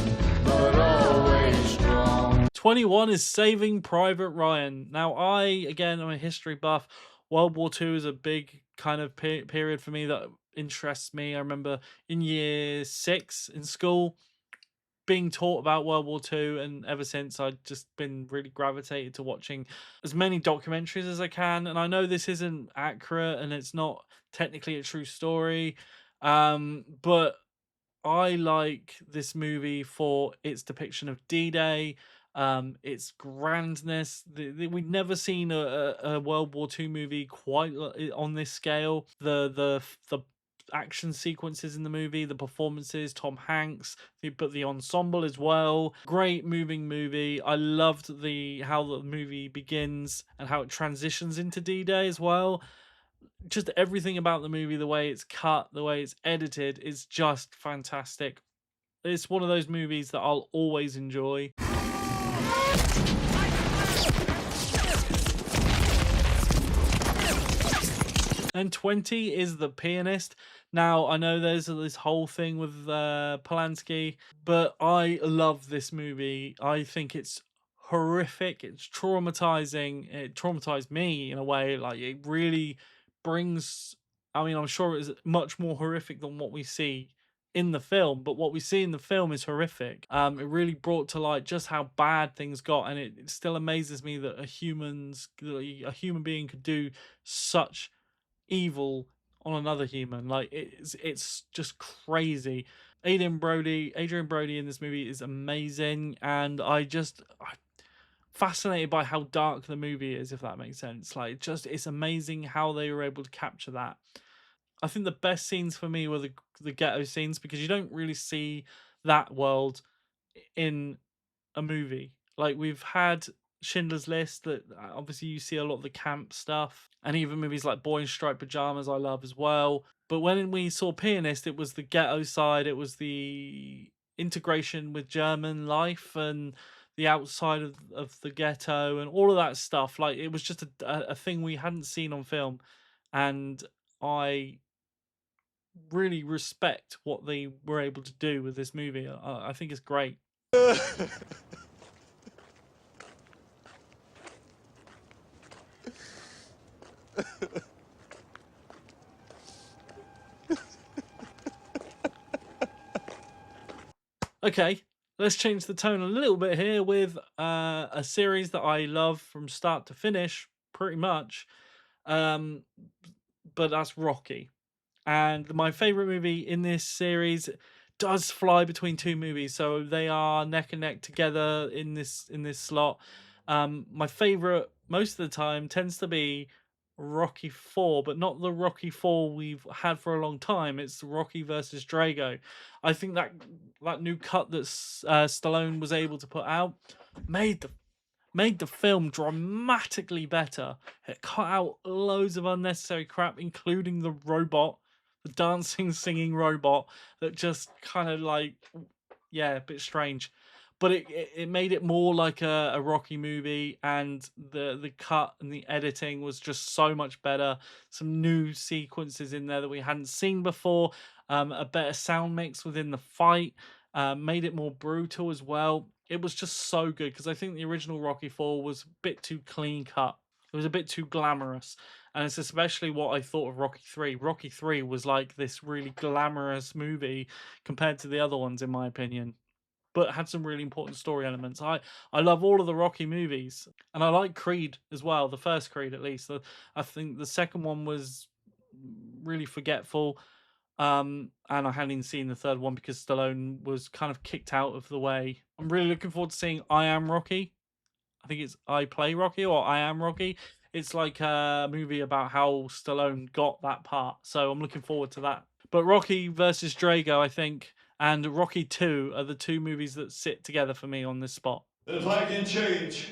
but always strong. 21 is Saving Private Ryan. Now, again, I'm a history buff. World War II is a big kind of period for me that interests me. I remember in year 6 in school being taught about World War II, and ever since I've just been really gravitated to watching as many documentaries as I can. And I know this isn't accurate and it's not technically a true story, but I like this movie for its depiction of D-Day, its grandness. We'd never seen a World War II movie quite on this scale. The action sequences in the movie, the performances, Tom Hanks, but the ensemble as well. Great moving movie. I loved how the movie begins and how it transitions into D-Day as well. Just everything about the movie, the way it's cut, the way it's edited, is just fantastic. It's one of those movies that I'll always enjoy. And 20 is The Pianist. Now, I know there's this whole thing with Polanski, but I love this movie. I think it's horrific. It's traumatizing. It traumatized me in a way. Like, it really brings... I mean, I'm sure it's much more horrific than what we see in the film, but what we see in the film is horrific. It really brought to light just how bad things got, and it still amazes me that a human being could do such evil on another human. Like, it's just crazy. Adrian Brody in this movie is amazing, and I'm fascinated by how dark the movie is, if that makes sense. Like, it's amazing how they were able to capture that. I think the best scenes for me were the ghetto scenes, because you don't really see that world in a movie. Like, we've had Schindler's List, that obviously you see a lot of the camp stuff, and even movies like Boy in Striped Pajamas I love as well. But when we saw Pianist, it was the ghetto side, it was the integration with German life and the outside of the ghetto and all of that stuff. Like, it was just a thing we hadn't seen on film, and I really respect what they were able to do with this movie. I think it's great. Okay, let's change the tone a little bit here with a series that I love from start to finish, pretty much. Um, but that's Rocky. And my favorite movie in this series does fly between two movies, so they are neck and neck together in this slot. My favorite most of the time tends to be Rocky 4, but not the Rocky 4 we've had for a long time. It's Rocky versus Drago. I think that new cut that Stallone was able to put out made the film dramatically better. It cut out loads of unnecessary crap, including the robot, the dancing, singing robot that just kind of like, yeah, a bit strange. But it made it more like a Rocky movie, and the cut and the editing was just so much better. Some new sequences in there that we hadn't seen before. A better sound mix within the fight. Made it more brutal as well. It was just so good, because I think the original Rocky 4 was a bit too clean cut. It was a bit too glamorous. And it's especially what I thought of Rocky 3. Rocky 3 was like this really glamorous movie compared to the other ones, in my opinion, but had some really important story elements. I love all of the Rocky movies, and I like Creed as well, the first Creed at least. I think the second one was really forgetful. And I hadn't even seen the third one because Stallone was kind of kicked out of the way. I'm really looking forward to seeing I Am Rocky. I think it's I Play Rocky or I Am Rocky. It's like a movie about how Stallone got that part. So I'm looking forward to that. But Rocky versus Drago, I think, and Rocky 2 are the two movies that sit together for me on this spot. If I can change,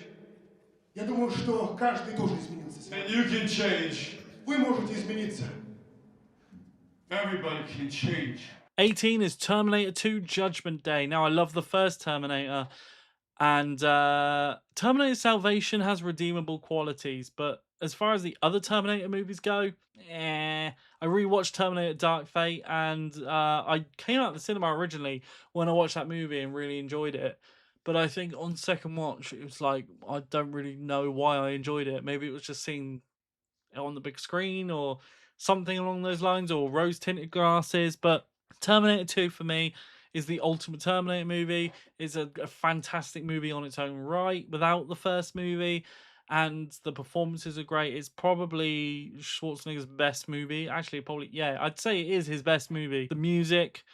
Я думаю, что каждый тоже изменился then сегодня. you can change. Вы можете измениться. Everybody can change. 18 is Terminator 2 Judgment Day. Now, I love the first Terminator, and Terminator Salvation has redeemable qualities, but as far as the other Terminator movies go, I rewatched Terminator Dark Fate, and I came out of the cinema originally when I watched that movie and really enjoyed it. But I think on second watch, it was like, I don't really know why I enjoyed it. Maybe it was just seeing it on the big screen or something along those lines, or rose tinted glasses. But Terminator 2 for me is the ultimate Terminator movie. It's a fantastic movie on its own right without the first movie. And the performances are great. It's probably Schwarzenegger's best movie. Actually, probably, yeah, I'd say it is his best movie. The music,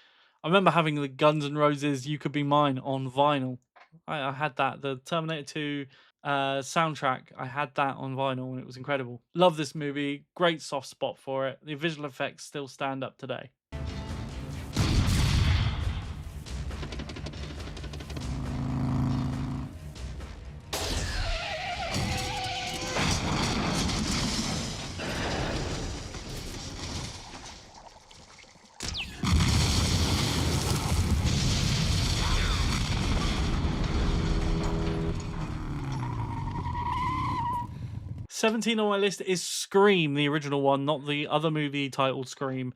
I remember having the Guns N' Roses You Could Be Mine on vinyl. I had that. The Terminator 2 soundtrack, I had that on vinyl and it was incredible. Love this movie. Great soft spot for it. The visual effects still stand up today. 17 on my list is Scream, the original one, not the other movie titled Scream.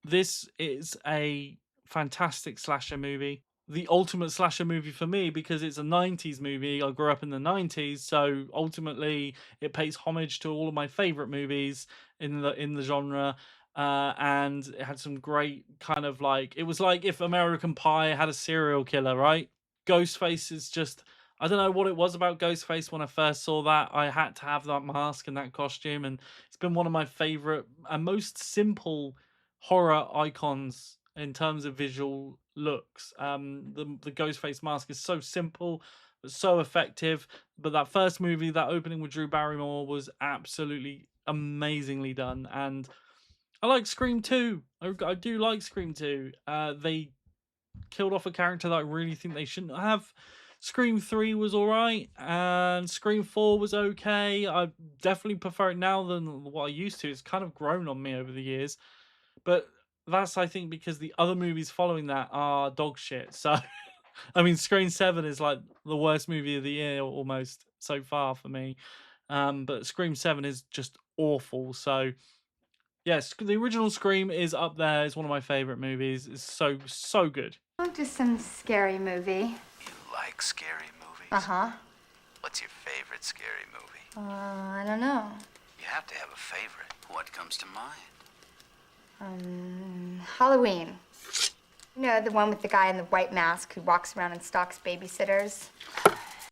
This is a fantastic slasher movie. The ultimate slasher movie for me because it's a 90s movie. I grew up in the 90s, so ultimately it pays homage to all of my favorite movies in the genre. And it had some great kind of like, it was like if American Pie had a serial killer, right? Ghostface is just, I don't know what it was about Ghostface when I first saw that. I had to have that mask and that costume, and it's been one of my favorite and most simple horror icons in terms of visual looks. The Ghostface mask is so simple but so effective. But that first movie, that opening with Drew Barrymore, was absolutely amazingly done. And I like Scream 2. I do like Scream 2. They killed off a character that I really think they shouldn't have. Scream 3 was alright, and Scream 4 was okay. I definitely prefer it now than what I used to. It's kind of grown on me over the years. But that's, I think, because the other movies following that are dog shit. So, I mean, Scream 7 is like the worst movie of the year almost so far for me. But Scream 7 is just awful. So, yes, the original Scream is up there. It's one of my favorite movies. It's so good. Just some scary movie. You like scary movies? Uh-huh. What's your favorite scary movie? I don't know. You have to have a favorite. What comes to mind? Halloween. You know, the one with the guy in the white mask who walks around and stalks babysitters.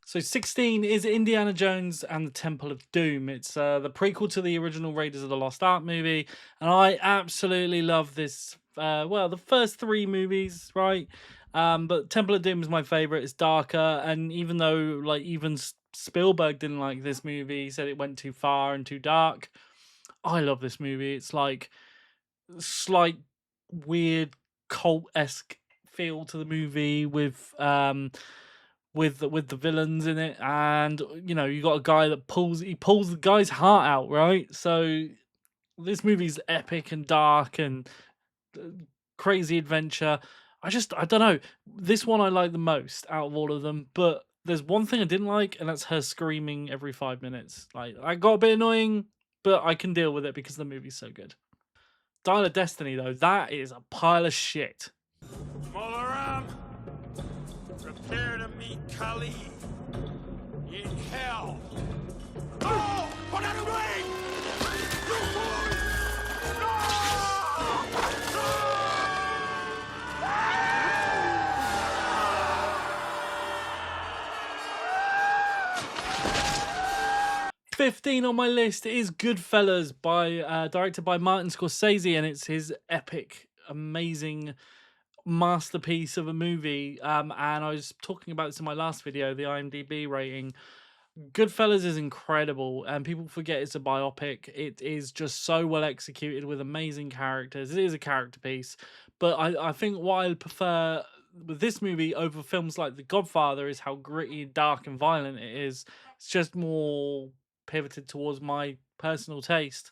So 16 is Indiana Jones and the Temple of Doom. It's the prequel to the original Raiders of the Lost Ark movie. And I absolutely love this. Well, the first three movies, right? But Temple of Doom is my favorite. It's darker. And even though, like, even Spielberg didn't like this movie, he said it went too far and too dark. I love this movie. It's like slight, weird, cult-esque feel to the movie with the villains in it, and you know, you got a guy that pulls the guy's heart out, right? So this movie's epic and dark and crazy adventure. I don't know, this one I like the most out of all of them, but there's one thing I didn't like, and that's her screaming every 5 minutes. Like, I got a bit annoying, but I can deal with it because the movie's so good. Dial of Destiny, though, that is a pile of shit. All around. Prepare to meet Kali in hell. Oh! Put out a blade! No! 15 on my list is Goodfellas, directed by Martin Scorsese, and it's his epic, amazing masterpiece of a movie. And I was talking about this in my last video, the IMDb rating. Goodfellas is incredible, and people forget it's a biopic. It is just so well executed with amazing characters. It is a character piece, but I think what I prefer with this movie over films like The Godfather is how gritty, dark, and violent it is. It's just more pivoted towards my personal taste.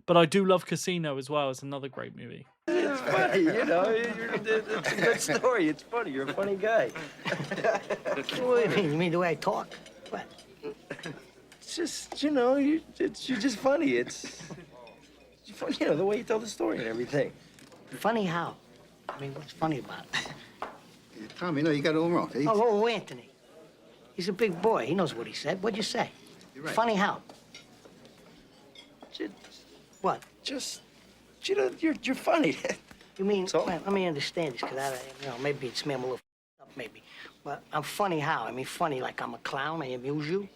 But I do love Casino as well. It's another great movie. It's funny, you know. It's a good story. It's funny. You're a funny guy. What do you mean? You mean the way I talk? What? It's just, you know, you're just funny. It's funny, you know, the way you tell the story and everything. Funny how? I mean, what's funny about it? Tommy, no, you got it all wrong. Oh, Anthony. He's a big boy. He knows what he said. What'd you say? You're right. Funny how? What? Just, you know, you're funny. You mean, well, let me understand this, because you know, maybe it's me, I'm a little up, maybe. But I'm funny how? I mean, funny like I'm a clown, I amuse you?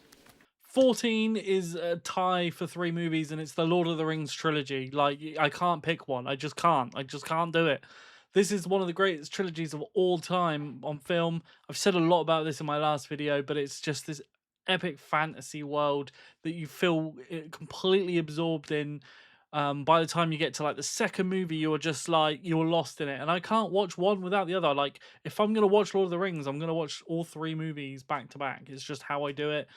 14 is a tie for 3 movies, and it's the Lord of the Rings trilogy. Like, I can't pick one. I just can't. I just can't do it. This is one of the greatest trilogies of all time on film. I've said a lot about this in my last video, but it's just this epic fantasy world that you feel completely absorbed in. By the time you get to like the second movie, you're just like, you're lost in it. And I can't watch one without the other. Like, if I'm going to watch Lord of the Rings, I'm going to watch all 3 movies back to back. It's just how I do it.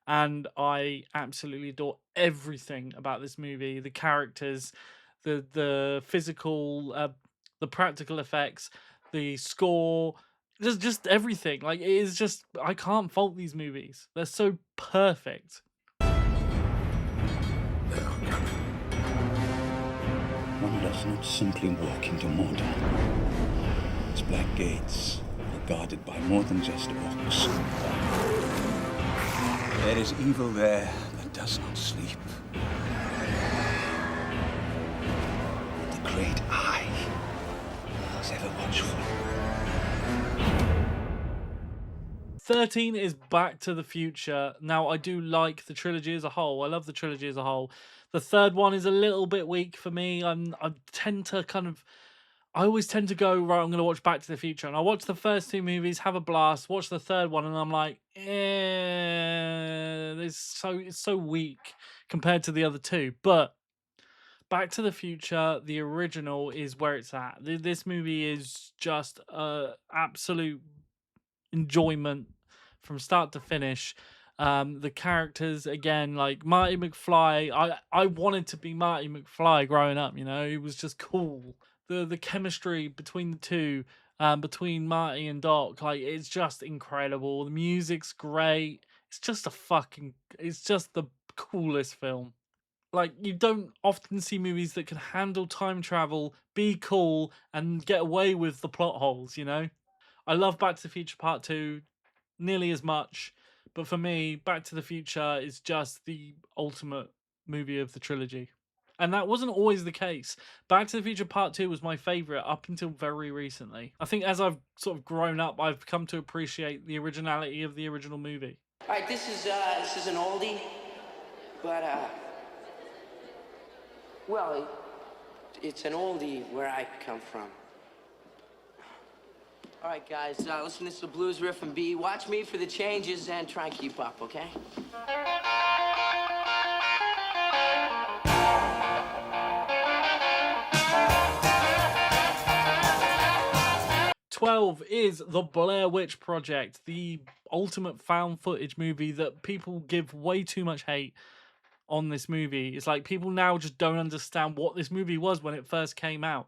And I absolutely adore everything about this movie. The characters, the physical, the practical effects, the score, just everything. Like, it is just, I can't fault these movies. They're so perfect. One does not simply walk into Mordor. Its black gates are guarded by more than just orcs. There is evil there that does not sleep. The great eye is ever watchful. 13 is Back to the Future. Now, I do like the trilogy as a whole. I love the trilogy as a whole. The third one is a little bit weak for me. I tend to I always tend to go, right, I'm going to watch Back to the Future. And I watch the first 2 movies, have a blast, watch the third one, and I'm like, it's so weak compared to the other 2. But Back to the Future, the original, is where it's at. This movie is just absolute enjoyment from start to finish. The characters, again, like Marty McFly, I wanted to be Marty McFly growing up, you know. It was just cool. The chemistry between the two, between Marty and Doc, like, it's just incredible. The music's great. It's just the coolest film. Like, you don't often see movies that can handle time travel, be cool, and get away with the plot holes, you know? I love Back to the Future Part 2 nearly as much, but for me, Back to the Future is just the ultimate movie of the trilogy. And that wasn't always the case. Back to the Future Part 2 was my favourite up until very recently. I think as I've sort of grown up, I've come to appreciate the originality of the original movie. All right, this is an oldie, but well, it's an oldie where I come from. All right, guys, listen, this is a blues riff and B. Watch me for the changes and try and keep up, okay? 12 is The Blair Witch Project, the ultimate found footage movie that people give way too much hate on this movie. It's like people now just don't understand what this movie was when it first came out.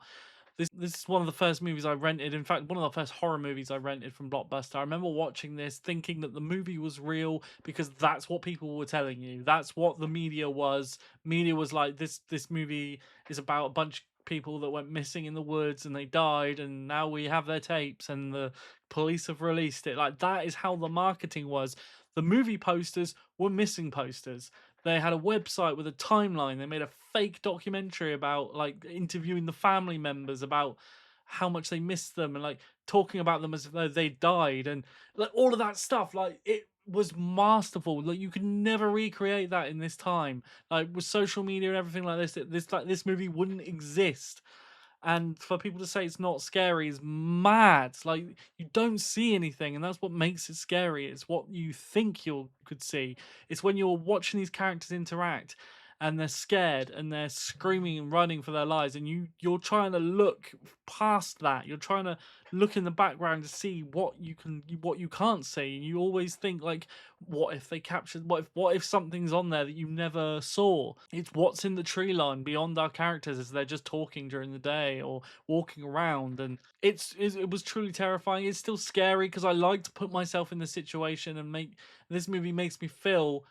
This is one of the first movies I rented. In fact, one of the first horror movies I rented from Blockbuster. I remember watching this thinking that the movie was real because that's what people were telling you. That's what the media was. Media was like, this movie is about a bunch of people that went missing in the woods and they died, and now we have their tapes and the police have released it. Like, that is how the marketing was. The movie posters were missing posters. They had a website with a timeline. They made a fake documentary about, like, interviewing the family members about how much they missed them and, like, talking about them as though they died, and like all of that stuff. Like, it was masterful. Like, you could never recreate that in this time. Like, with social media and everything like this, this movie wouldn't exist. And for people to say it's not scary is mad. Like, you don't see anything, and that's what makes it scary. It's what you think you could see. It's when you're watching these characters interact and they're scared and they're screaming and running for their lives, and you're trying to look past that. You're trying to look in the background to see what you can't see, and you always think like, what if they captured, what if something's on there that you never saw? It's what's in the tree line beyond our characters as they're just talking during the day or walking around, and it was truly terrifying. It's still scary because I like to put myself in the situation, and make this movie makes me feel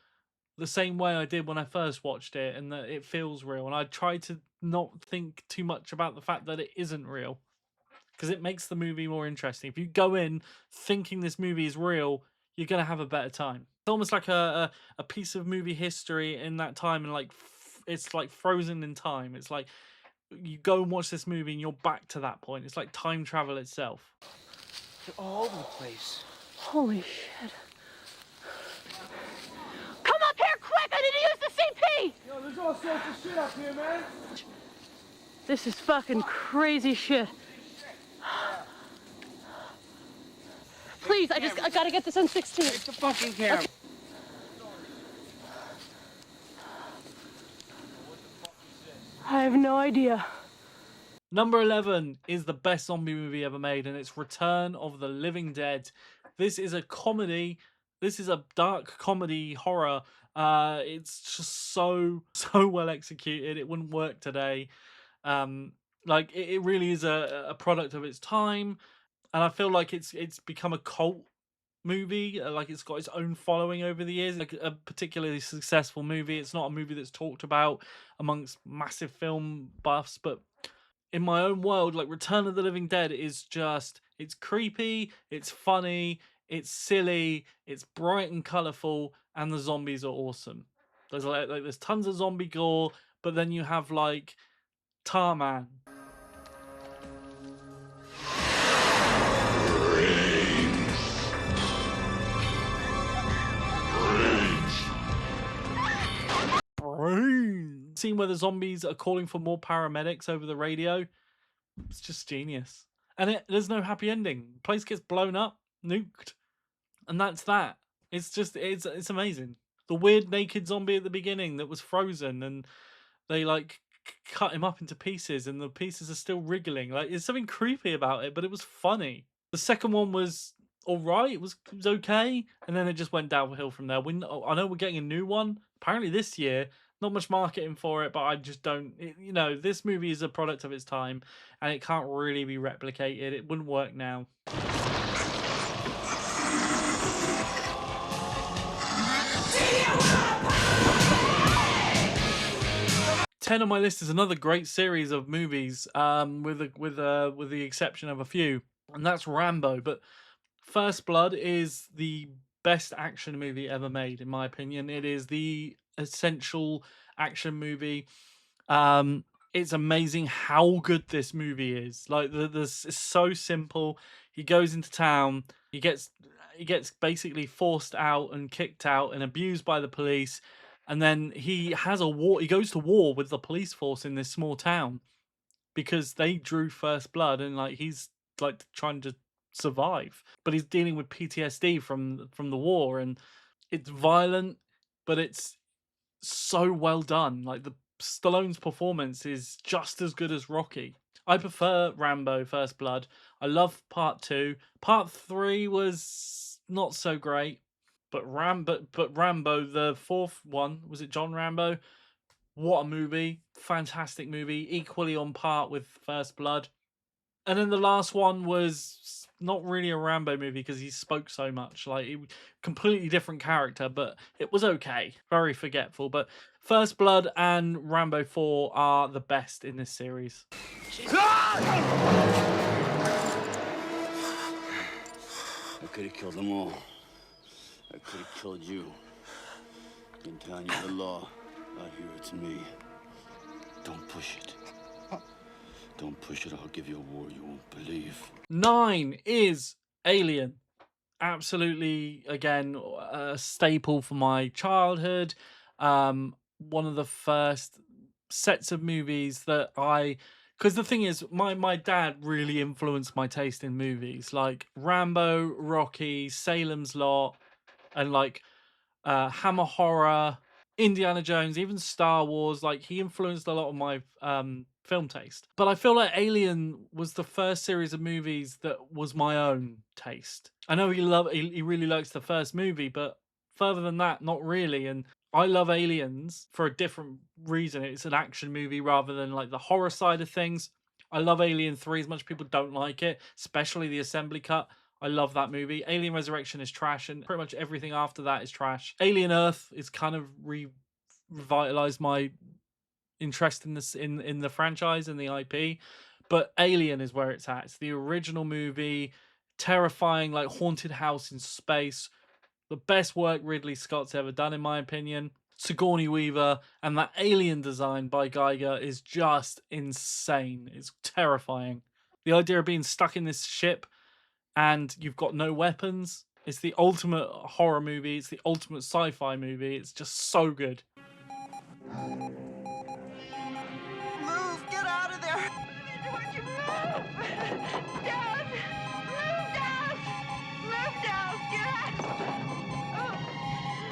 the same way I did when I first watched it, and that it feels real. And I try to not think too much about the fact that it isn't real, because it makes the movie more interesting. If you go in thinking this movie is real, you're gonna have a better time. It's almost like a piece of movie history in that time, and like it's like frozen in time. It's like you go and watch this movie, and you're back to that point. It's like time travel itself. They're all over the place. Holy shit. Come up here quick! I need to use the CP! Yo, there's all sorts of shit up here, man. This is fucking crazy shit. Please, I gotta get this on 16. Take the fucking camera. Okay. I have no idea. Number 11 is the best zombie movie ever made, and it's Return of the Living Dead. This is a comedy. This is a dark comedy horror. It's just so well executed. It wouldn't work today. Like it really is a product of its time, and I feel like it's become a cult movie. Like it's got its own following over the years. Like a particularly successful movie. It's not a movie that's talked about amongst massive film buffs, but in my own world, like Return of the Living Dead is just, it's creepy, it's funny, it's silly, it's bright and colorful, and the zombies are awesome. There's like there's tons of zombie gore, but then you have like Tarman. Scene where the zombies are calling for more paramedics over the radio. It's just genius. And there's no happy ending. Place gets blown up, nuked, and that's that. It's just it's amazing. The weird naked zombie at the beginning that was frozen, and they like cut him up into pieces, and the pieces are still wriggling. Like, there's something creepy about it, but it was funny. The second one was all right. It was okay, and then it just went downhill from there. I know we're getting a new one apparently this year. Not much marketing for it, but I just don't. You know, this movie is a product of its time, and it can't really be replicated. It wouldn't work now. 10 on my list is another great series of movies, with the exception of a few, and that's Rambo. But First Blood is the best action movie ever made, in my opinion. It is the essential action movie. It's amazing how good this movie is. Like it's so simple. He goes into town. He gets basically forced out and kicked out and abused by the police, and then he has a war. He goes to war with the police force in this small town because they drew first blood, and like he's like trying to survive, but he's dealing with PTSD from the war, and it's violent, but it's so well done. Like Stallone's performance is just as good as Rocky. I prefer Rambo First Blood. I love part 2. Part 3 was not so great, but Rambo, the fourth one, was it John Rambo? What a movie. Fantastic movie. Equally on par with First Blood. And then the last one was not really a Rambo movie because he spoke so much. Like, completely different character, but it was okay. Very forgetful. But First Blood and Rambo 4 are the best in this series. I could have killed them all. I could have killed you. In town, you're the law. Out here, it's me. Don't push it. Don't push it, I'll give you a war you won't believe. 9 is Alien. Absolutely, again, a staple for my childhood. One of the first sets of movies that I Because the thing is, my dad really influenced my taste in movies, like Rambo, Rocky, Salem's Lot, and like Hammer Horror, Indiana Jones, even Star Wars. Like he influenced a lot of my film taste. But I feel like Alien was the first series of movies that was my own taste. I know he really likes the first movie, but further than that, not really. And I love Aliens for a different reason. It's an action movie rather than like the horror side of things. I love Alien 3 as much as people don't like it, especially the assembly cut. I love that movie. Alien Resurrection is trash, and pretty much everything after that is trash. Alien Earth is kind of revitalized my interest in this in the franchise and the IP, but Alien is where it's at. It's the original movie, terrifying, like haunted house in space. The best work Ridley Scott's ever done, in my opinion. Sigourney Weaver and that alien design by Geiger is just insane. It's terrifying. The idea of being stuck in this ship and you've got no weapons. It's the ultimate horror movie. It's the ultimate sci-fi movie. It's just so good. Move! Get out of there! Don't you move! Dad! Move, Dad! Move, Dad! Get out! Oh,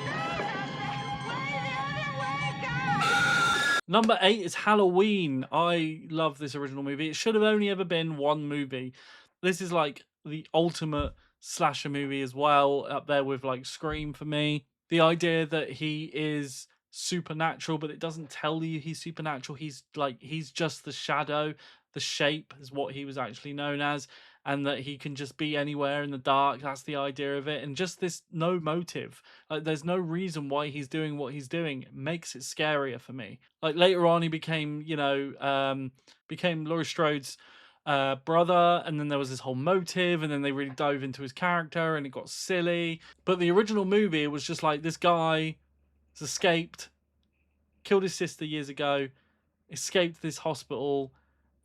no, not that way! The other way, God! Number 8 is Halloween. I love this original movie. It should have only ever been one movie. This is like the ultimate slasher movie as well, up there with like Scream for me. The idea that he is supernatural, but it doesn't tell you he's supernatural. He's just the shadow. The shape is what he was actually known as, and that he can just be anywhere in the dark. That's the idea of it. And just this no motive. Like there's no reason why he's doing what he's doing. It makes it scarier for me. Like later on, he became, became Laurie Strode's brother, and then there was this whole motive, and then they really dove into his character, and it got silly. But the original movie, it was just like this guy has escaped, killed his sister years ago, escaped this hospital,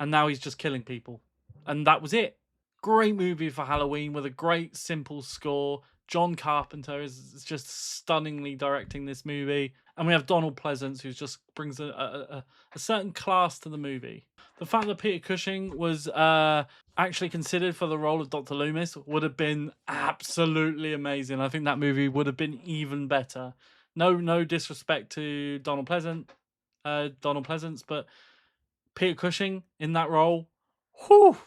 and now he's just killing people, and that was it. Great movie for Halloween with a great simple score. John Carpenter is just stunningly directing this movie, and we have Donald Pleasance, who just brings a certain class to the movie. The fact that Peter Cushing was actually considered for the role of Dr. Loomis would have been absolutely amazing. I think that movie would have been even better. No disrespect to Donald Pleasance, but Peter Cushing in that role, whew.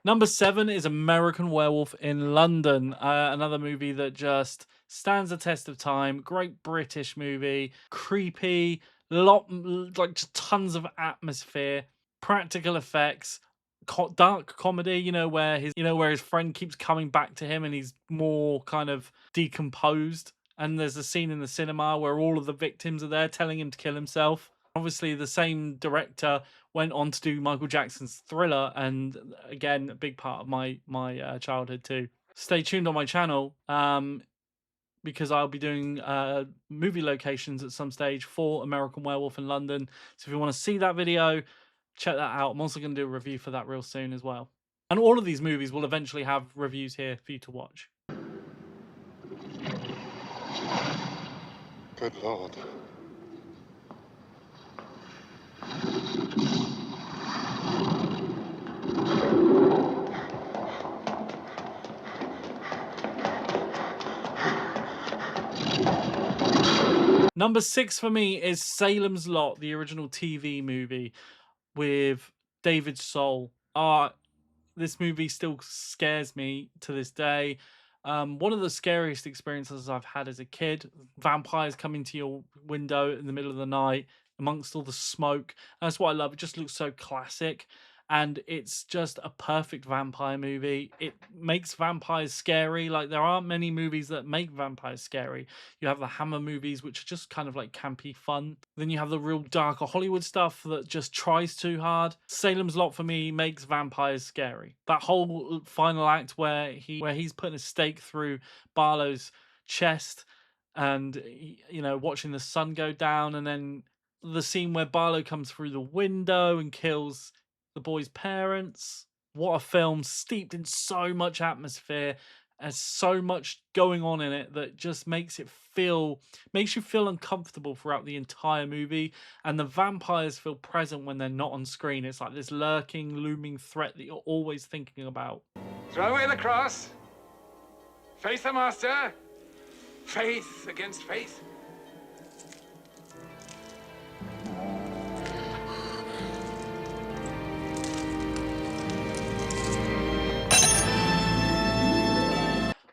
Number 7 is American Werewolf in London, another movie that just stands the test of time. Great British movie, creepy, like just tons of atmosphere, practical effects, dark comedy. Where his friend keeps coming back to him and he's more kind of decomposed. And there's a scene in the cinema where all of the victims are there telling him to kill himself. Obviously, the same director went on to do Michael Jackson's Thriller, and again, a big part of my childhood too. Stay tuned on my channel because I'll be doing movie locations at some stage for American Werewolf in London. So if you want to see that video, check that out. I'm also going to do a review for that real soon as well. And all of these movies will eventually have reviews here for you to watch. Good Lord. Number 6 for me is Salem's Lot, the original TV movie with David Soul. This movie still scares me to this day. One of the scariest experiences I've had as a kid. Vampires coming to your window in the middle of the night amongst all the smoke. That's what I love. It just looks so classic. And it's just a perfect vampire movie. It makes vampires scary. Like, there aren't many movies that make vampires scary. You have the Hammer movies, which are just kind of like campy fun. Then you have the real darker Hollywood stuff that just tries too hard. Salem's Lot for me makes vampires scary. That whole final act where he's putting a stake through Barlow's chest, and watching the sun go down, and then the scene where Barlow comes through the window and kills the boy's parents. What a film, steeped in so much atmosphere and so much going on in it that just makes you feel uncomfortable throughout the entire movie. And the vampires feel present when they're not on screen. It's like this lurking, looming threat that you're always thinking about. Throw away the cross. Face the master. Faith against faith.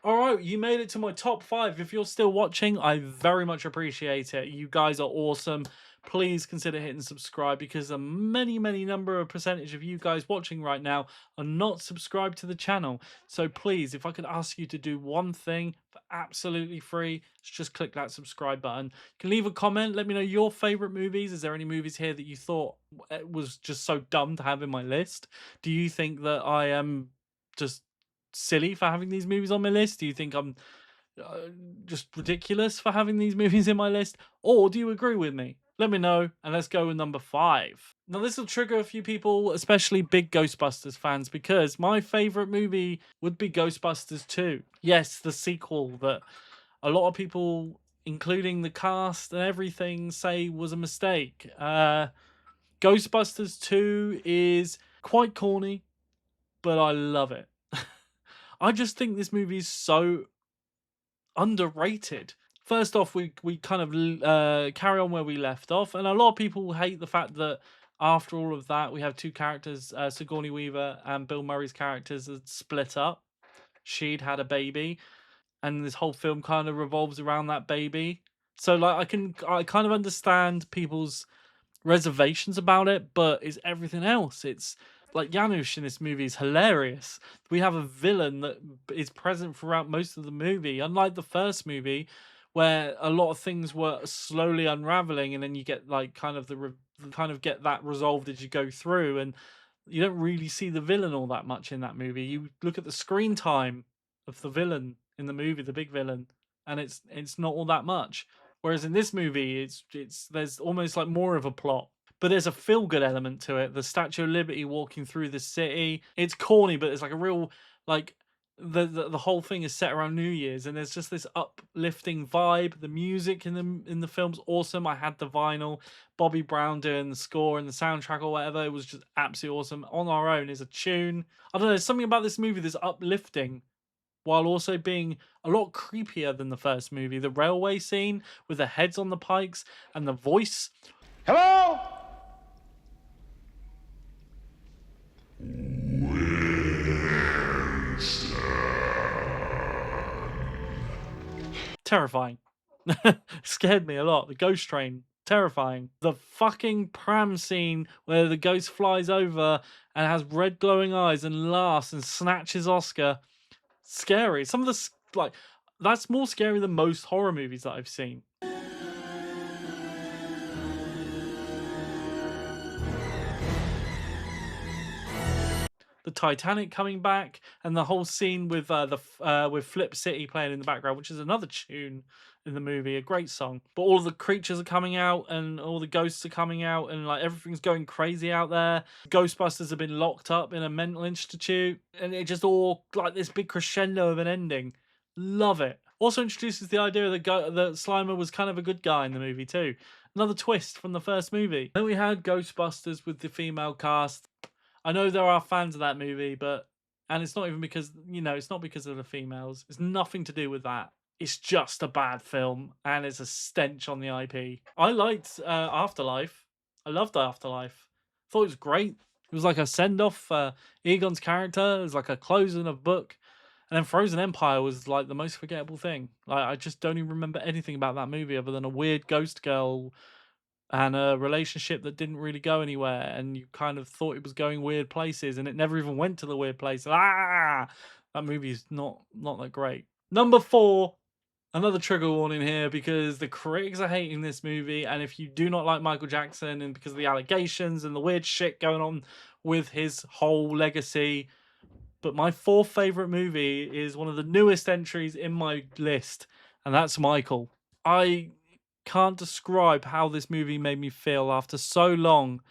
All right, you made it to my top 5. If you're still watching, I very much appreciate it. You guys are awesome. Please consider hitting subscribe because a many number of percentage of you guys watching right now are not subscribed to the channel. So please, if I could ask you to do one thing for absolutely free, just click that subscribe button. You can leave a comment. Let me know your favorite movies. Is there any movies here that you thought was just so dumb to have in my list? Do you think that I am just silly for having these movies on my list? Do you think I'm just ridiculous for having these movies in my list? Or do you agree with me? Let me know, and let's go with number 5. Now, this will trigger a few people, especially big Ghostbusters fans, because my favorite movie would be Ghostbusters 2. Yes, the sequel that a lot of people, including the cast and everything, say was a mistake. Ghostbusters 2 is quite corny, but I love it. I just think this movie is so underrated. First off, we kind of carry on where we left off, and a lot of people hate the fact that after all of that, we have two characters, Sigourney Weaver and Bill Murray's characters, had split up. She'd had a baby, and this whole film kind of revolves around that baby. So, like, I kind of understand people's reservations about it, but it's everything else. It's like Janusz in this movie is hilarious. We have a villain that is present throughout most of the movie, unlike the first movie, where a lot of things were slowly unraveling, and then you get like kind of kind of get that resolved as you go through, and you don't really see the villain all that much in that movie. You look at the screen time of the villain in the movie, the big villain, and it's not all that much. Whereas in this movie, it's there's almost like more of a plot, but there's a feel good element to it. The Statue of Liberty walking through the city. It's corny, but it's like a real like the whole thing is set around New Year's, and there's just this uplifting vibe. The music in the film's awesome. I had the vinyl, Bobby Brown doing the score and the soundtrack or whatever. It was just absolutely awesome. On Our Own is a tune. I don't know. There's something about this movie that's uplifting, while also being a lot creepier than the first movie. The railway scene with the heads on the pikes and the voice. Hello? Terrifying. Scared me a lot. The ghost train. Terrifying. The fucking pram scene where the ghost flies over and has red glowing eyes and laughs and snatches Oscar. Scary. Some of the like that's more scary than most horror movies that I've seen. The Titanic coming back, and the whole scene with with Flip City playing in the background, which is another tune in the movie, a great song. But all of the creatures are coming out, and all the ghosts are coming out, and like everything's going crazy out there. Ghostbusters have been locked up in a mental institute, and it just all like this big crescendo of an ending. Love it. Also introduces the idea that Slimer was kind of a good guy in the movie too. Another twist from the first movie. Then we had Ghostbusters with the female cast. I know there are fans of that movie, and it's not even because, it's not because of the females. It's nothing to do with that. It's just a bad film, and it's a stench on the IP. I liked Afterlife. I loved Afterlife. Thought it was great. It was like a send-off for Egon's character. It was like a closing of book. And then Frozen Empire was like the most forgettable thing. Like, I just don't even remember anything about that movie other than a weird ghost girl and a relationship that didn't really go anywhere, and you kind of thought it was going weird places, and it never even went to the weird place. That movie's not that great. Number 4, another trigger warning here, because the critics are hating this movie, and if you do not like Michael Jackson, and because of the allegations and the weird shit going on with his whole legacy, but my 4th favorite movie is one of the newest entries in my list, and that's Michael. I can't describe how this movie made me feel after so long.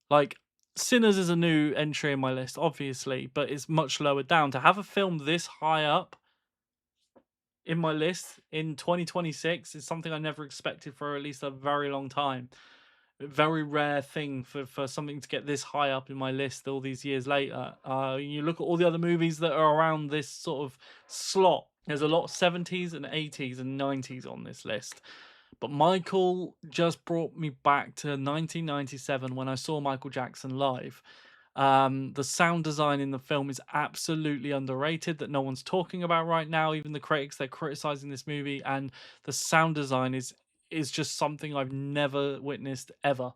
Like, Sinners is a new entry in my list, obviously, but it's much lower down. To have a film this high up in my list in 2026 is something I never expected for at least a very long time. A very rare thing for something to get this high up in my list all these years later. You look at all the other movies that are around this sort of slot. There's a lot of 70s and 80s and 90s on this list. But Michael just brought me back to 1997 when I saw Michael Jackson live. The sound design in the film is absolutely underrated that no one's talking about right now. Even the critics, they're criticizing this movie, and the sound design is just something I've never witnessed ever.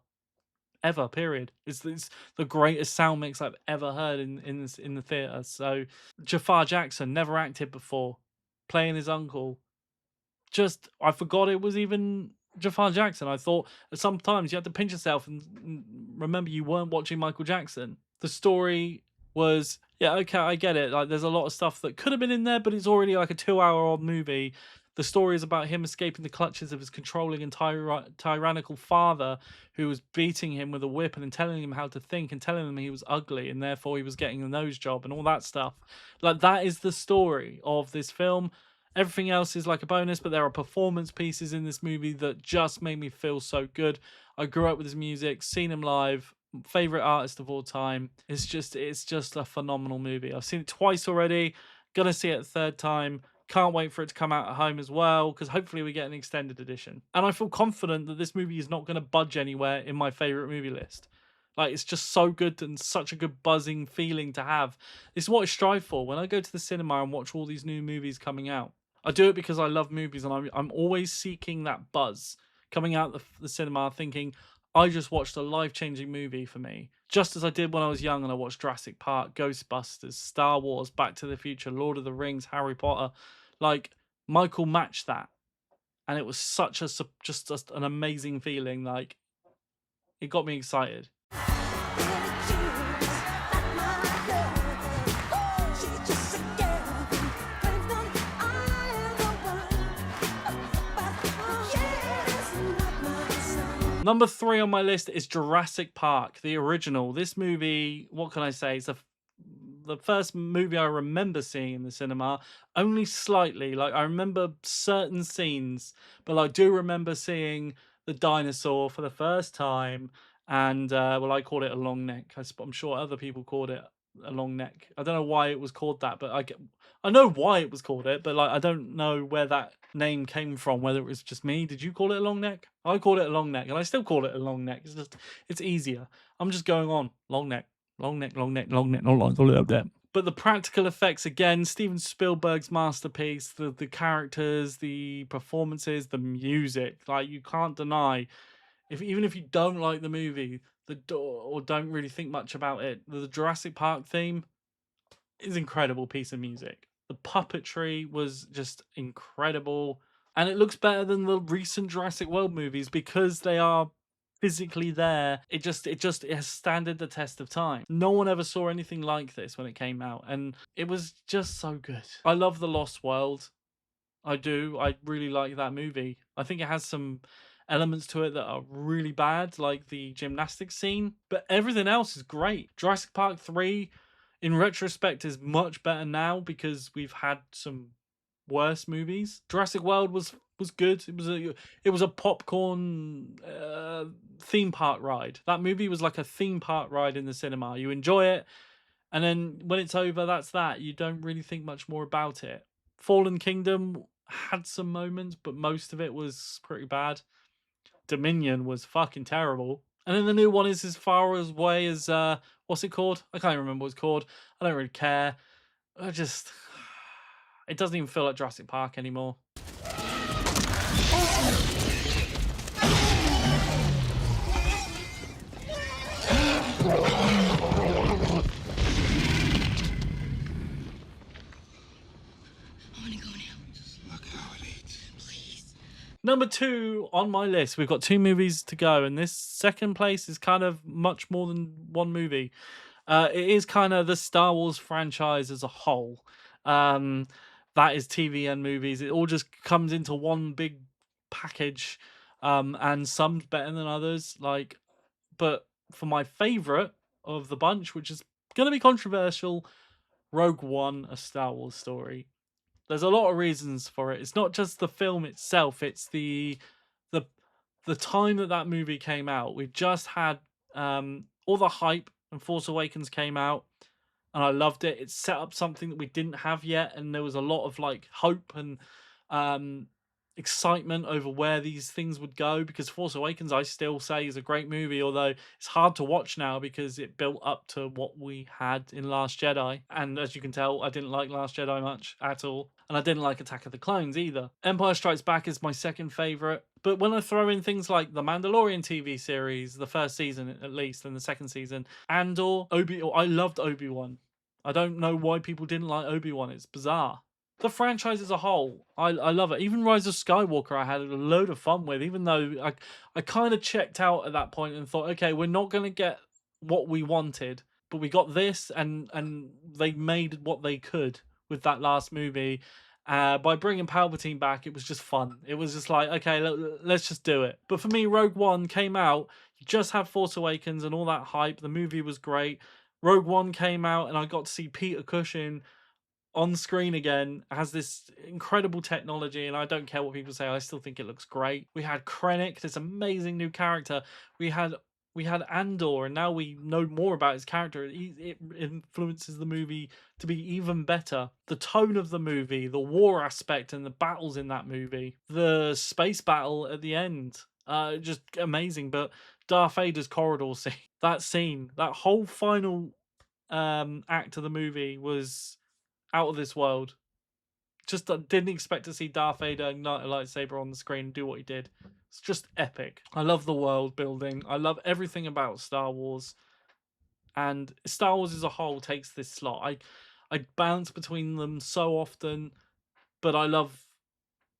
Period. It's the greatest sound mix I've ever heard in the theater. So Jafar Jackson never acted before, playing his uncle. Just I forgot it was even Jafar Jackson. I thought sometimes you had to pinch yourself and remember you weren't watching Michael Jackson. The story was, yeah, okay, I get it. Like there's a lot of stuff that could have been in there, but it's already like a 2 hour old movie. The story is about him escaping the clutches of his controlling and tyrannical father, who was beating him with a whip and then telling him how to think and telling him he was ugly and therefore he was getting a nose job and all that stuff. Like that is the story of this film. Everything else is like a bonus, but there are performance pieces in this movie that just made me feel so good. I grew up with his music, seen him live, favorite artist of all time. It's just a phenomenal movie. I've seen it twice already. Gonna see it a third time. Can't wait for it to come out at home as well, because hopefully we get an extended edition. And I feel confident that this movie is not going to budge anywhere in my favorite movie list. Like it's just so good and such a good buzzing feeling to have. This is what I strive for when I go to the cinema and watch all these new movies coming out. I do it because I love movies and I'm always seeking that buzz coming out the cinema thinking, I just watched a life changing movie for me. Just as I did when I was young and I watched Jurassic Park, Ghostbusters, Star Wars, Back to the Future, Lord of the Rings, Harry Potter. Like, Michael matched that. And it was such just an amazing feeling. Like, it got me excited. Number 3 on my list is Jurassic Park, the original. This movie, what can I say? It's the first movie I remember seeing in the cinema, only slightly. Like, I remember certain scenes, but I do remember seeing the dinosaur for the first time. And, well, I called it a long neck. I'm sure other people called it a long neck. I don't know why it was called that, but I know why it was called it, but like I don't know where that name came from, whether it was just me. Did you call it a long neck? I called it a long neck, and I still call it a long neck. It's easier. I'm just going on long neck, long neck, long neck, long neck, long neck, all up there. But the practical effects again, Steven Spielberg's masterpiece. The characters, the performances, the music. Like you can't deny, even if you don't like the movie, or don't really think much about it, the Jurassic Park theme is an incredible piece of music. The puppetry was just incredible, and it looks better than the recent Jurassic World movies because they are physically there. It has standed the test of time. No one ever saw anything like this when it came out, and it was just so good. I love The Lost World. I do. I really like that movie. I think it has some elements to it that are really bad, like the gymnastics scene, but everything else is great. Jurassic Park 3, in retrospect, is much better now because we've had some worse movies. Jurassic World was good. It was a popcorn theme park ride. That movie was like a theme park ride in the cinema. You enjoy it, and then when it's over, that's that. You don't really think much more about it. Fallen Kingdom had some moments, but most of it was pretty bad. Dominion was fucking terrible. And then the new one is as far away as what's it called? I can't even remember what it's called. I don't really care. It doesn't even feel like Jurassic Park anymore. Number 2 on my list. We've got 2 movies to go, and this second place is kind of much more than one movie. It is kind of the Star Wars franchise as a whole. That is TV and movies. It all just comes into one big package, and some's better than others. But for my favorite of the bunch, which is going to be controversial. Rogue One, a Star Wars story. There's a lot of reasons for it. It's not just the film itself. It's the the time that that movie came out. We've just had all the hype, and Force Awakens came out, and I loved it. It set up something that we didn't have yet, and there was a lot of like hope and um, excitement over where these things would go. Because Force Awakens, I still say, is a great movie, although it's hard to watch now because it built up to what we had in Last Jedi. And as you can tell, I didn't like Last Jedi much at all, and I didn't like Attack of the Clones either. Empire Strikes Back is my second favorite. But when I throw in things like the Mandalorian TV series, the first season at least, and the second season, Andor, I loved Obi-Wan. I don't know why people didn't like Obi-Wan. It's bizarre. The franchise as a whole, I love it. Even Rise of Skywalker, I had a load of fun with, even though I kind of checked out at that point and thought, okay, we're not going to get what we wanted, but we got this, and they made what they could with that last movie. By bringing Palpatine back, it was just fun. It was just like, okay, let's just do it. But for me, Rogue One came out, you just had Force Awakens and all that hype. The movie was great. Rogue One came out, and I got to see Peter Cushing on screen again. Has this incredible technology, and I don't care what people say, I still think it looks great. We had Krennic, this amazing new character. We had Andor, and now we know more about his character. It influences the movie to be even better. The tone of the movie, the war aspect, and the battles in that movie, the space battle at the end, just amazing. But Darth Vader's corridor scene, that whole final act of the movie was out of this world. Just didn't expect to see Darth Vader ignite a lightsaber on the screen and do what he did. It's just epic. I love the world building. I love everything about Star Wars. And Star Wars as a whole takes this slot. I bounce between them so often, but I love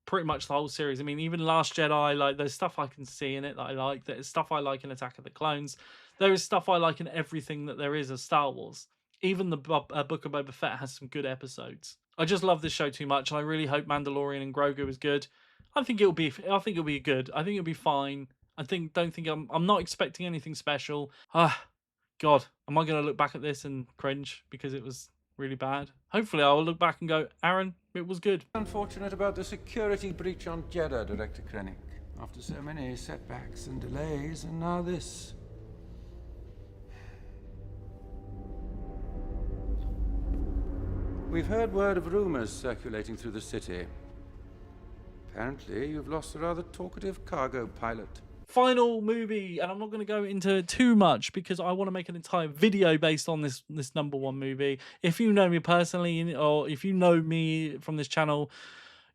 pretty much the whole series. I mean, even Last Jedi, like, there's stuff I can see in it that I like. There's stuff I like in Attack of the Clones. There is stuff I like in everything that there is of Star Wars. Even the Book of Boba Fett has some good episodes. I just love this show too much, and I really hope Mandalorian and Grogu is good. I think it'll be good. I think it'll be fine. I'm not expecting anything special. God, am I going to look back at this and cringe because it was really bad? Hopefully, I will look back and go, Aaron, it was good. Unfortunate about the security breach on Jeddah, Director Krennic. After so many setbacks and delays, and now this. We've heard word of rumors circulating through the city. Apparently, you've lost a rather talkative cargo pilot. Final movie, and I'm not going to go into too much because I want to make an entire video based on this number one movie. If you know me personally, or if you know me from this channel,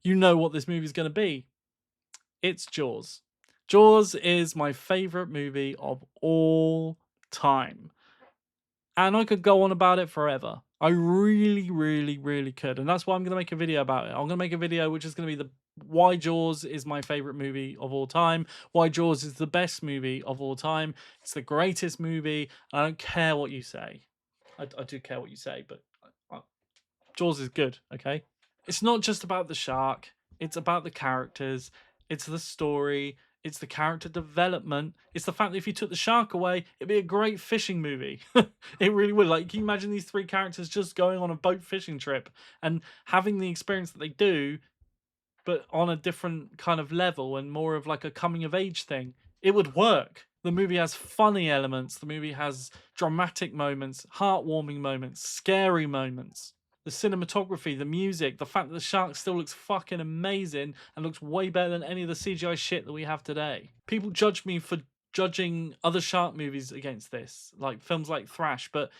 you know what this movie is going to be. It's Jaws. Jaws is my favorite movie of all time. And I could go on about it forever. I really, really, really could. And that's why I'm going to make a video about it. I'm going to make a video which is going to be why Jaws is my favorite movie of all time. Why Jaws is the best movie of all time. It's the greatest movie. I don't care what you say. I do care what you say, but Jaws is good, okay? It's not just about the shark. It's about the characters. It's the story. It's the character development. It's the fact that if you took the shark away, it'd be a great fishing movie. It really would. Like, can you imagine these three characters just going on a boat fishing trip and having the experience that they do, but on a different kind of level and more of like a coming of age thing? It would work. The movie has funny elements. The movie has dramatic moments, heartwarming moments, scary moments. The cinematography, the music, the fact that the shark still looks fucking amazing and looks way better than any of the CGI shit that we have today. People judge me for judging other shark movies against this, like films like Thrash, but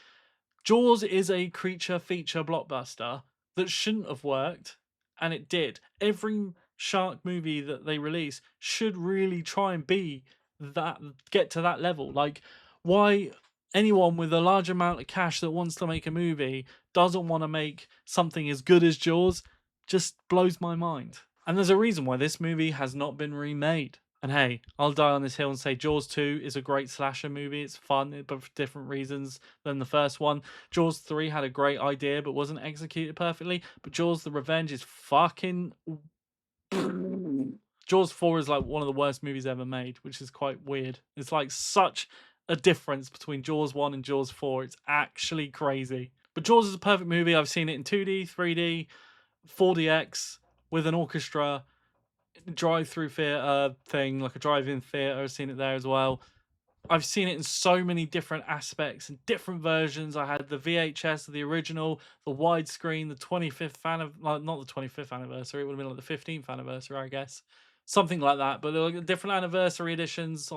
Jaws is a creature feature blockbuster that shouldn't have worked, and it did. Every shark movie that they release should really try and be that, get to that level. Like, why anyone with a large amount of cash that wants to make a movie doesn't want to make something as good as Jaws just blows my mind. And there's a reason why this movie has not been remade. And hey, I'll die on this hill and say Jaws 2 is a great slasher movie. It's fun, but for different reasons than the first one. Jaws 3 had a great idea, but wasn't executed perfectly. But Jaws the Revenge is fucking... Jaws 4 is like one of the worst movies ever made, which is quite weird. It's like such a difference between Jaws 1 and Jaws 4. It's actually crazy. But Jaws is a perfect movie. I've seen it in 2D, 3D, 4DX with an orchestra, drive-through theater thing, like a drive-in theater. I've seen it there as well. I've seen it in so many different aspects and different versions. I had the VHS, the original, the widescreen, the 25th not the 25th anniversary. It would have been like the 15th anniversary, I guess, something like that. But there were different anniversary editions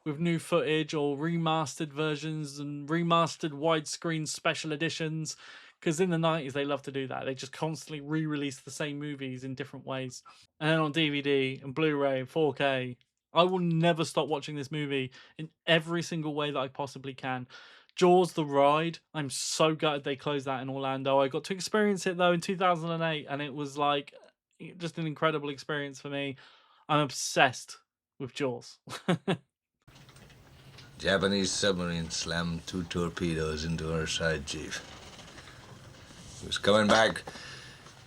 with new footage or remastered versions and remastered widescreen special editions. Because in the 90s, they love to do that. They just constantly re-release the same movies in different ways. And then on DVD and Blu-ray and 4K. I will never stop watching this movie in every single way that I possibly can. Jaws the Ride, I'm so gutted they closed that in Orlando. I got to experience it though in 2008, and it was like just an incredible experience for me. I'm obsessed with Jaws. Japanese submarine slammed 2 torpedoes into our side, Chief. He was coming back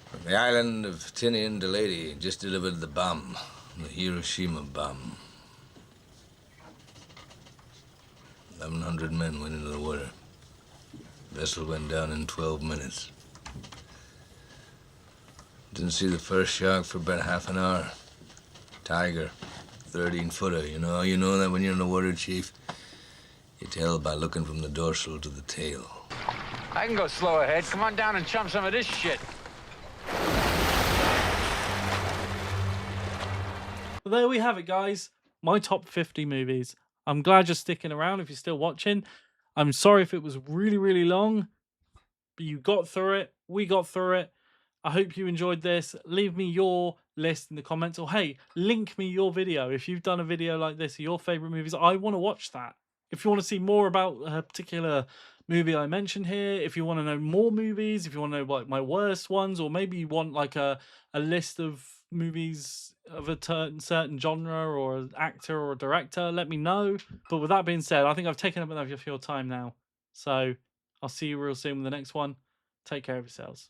from the island of Tinian to Leyte, just delivered the bomb, the Hiroshima bomb. 1,100 men went into the water. Vessel went down in 12 minutes. Didn't see the first shark for about half an hour. Tiger, 13-footer. You know how you know that when you're in the water, Chief? You tell by looking from the dorsal to the tail. I can go slow ahead. Come on down and chum some of this shit. But there we have it, guys. My top 50 movies. I'm glad you're sticking around if you're still watching. I'm sorry if it was really, really long, but you got through it. We got through it. I hope you enjoyed this. Leave me your list in the comments, or hey, link me your video. If you've done a video like this of your favorite movies, I want to watch that. If you want to see more about a particular movie I mentioned here, if you want to know more movies, if you want to know like my worst ones, or maybe you want like a list of movies of a certain genre or an actor or a director, let me know. But with that being said, I think I've taken up enough of your time now. So I'll see you real soon with the next one. Take care of yourselves.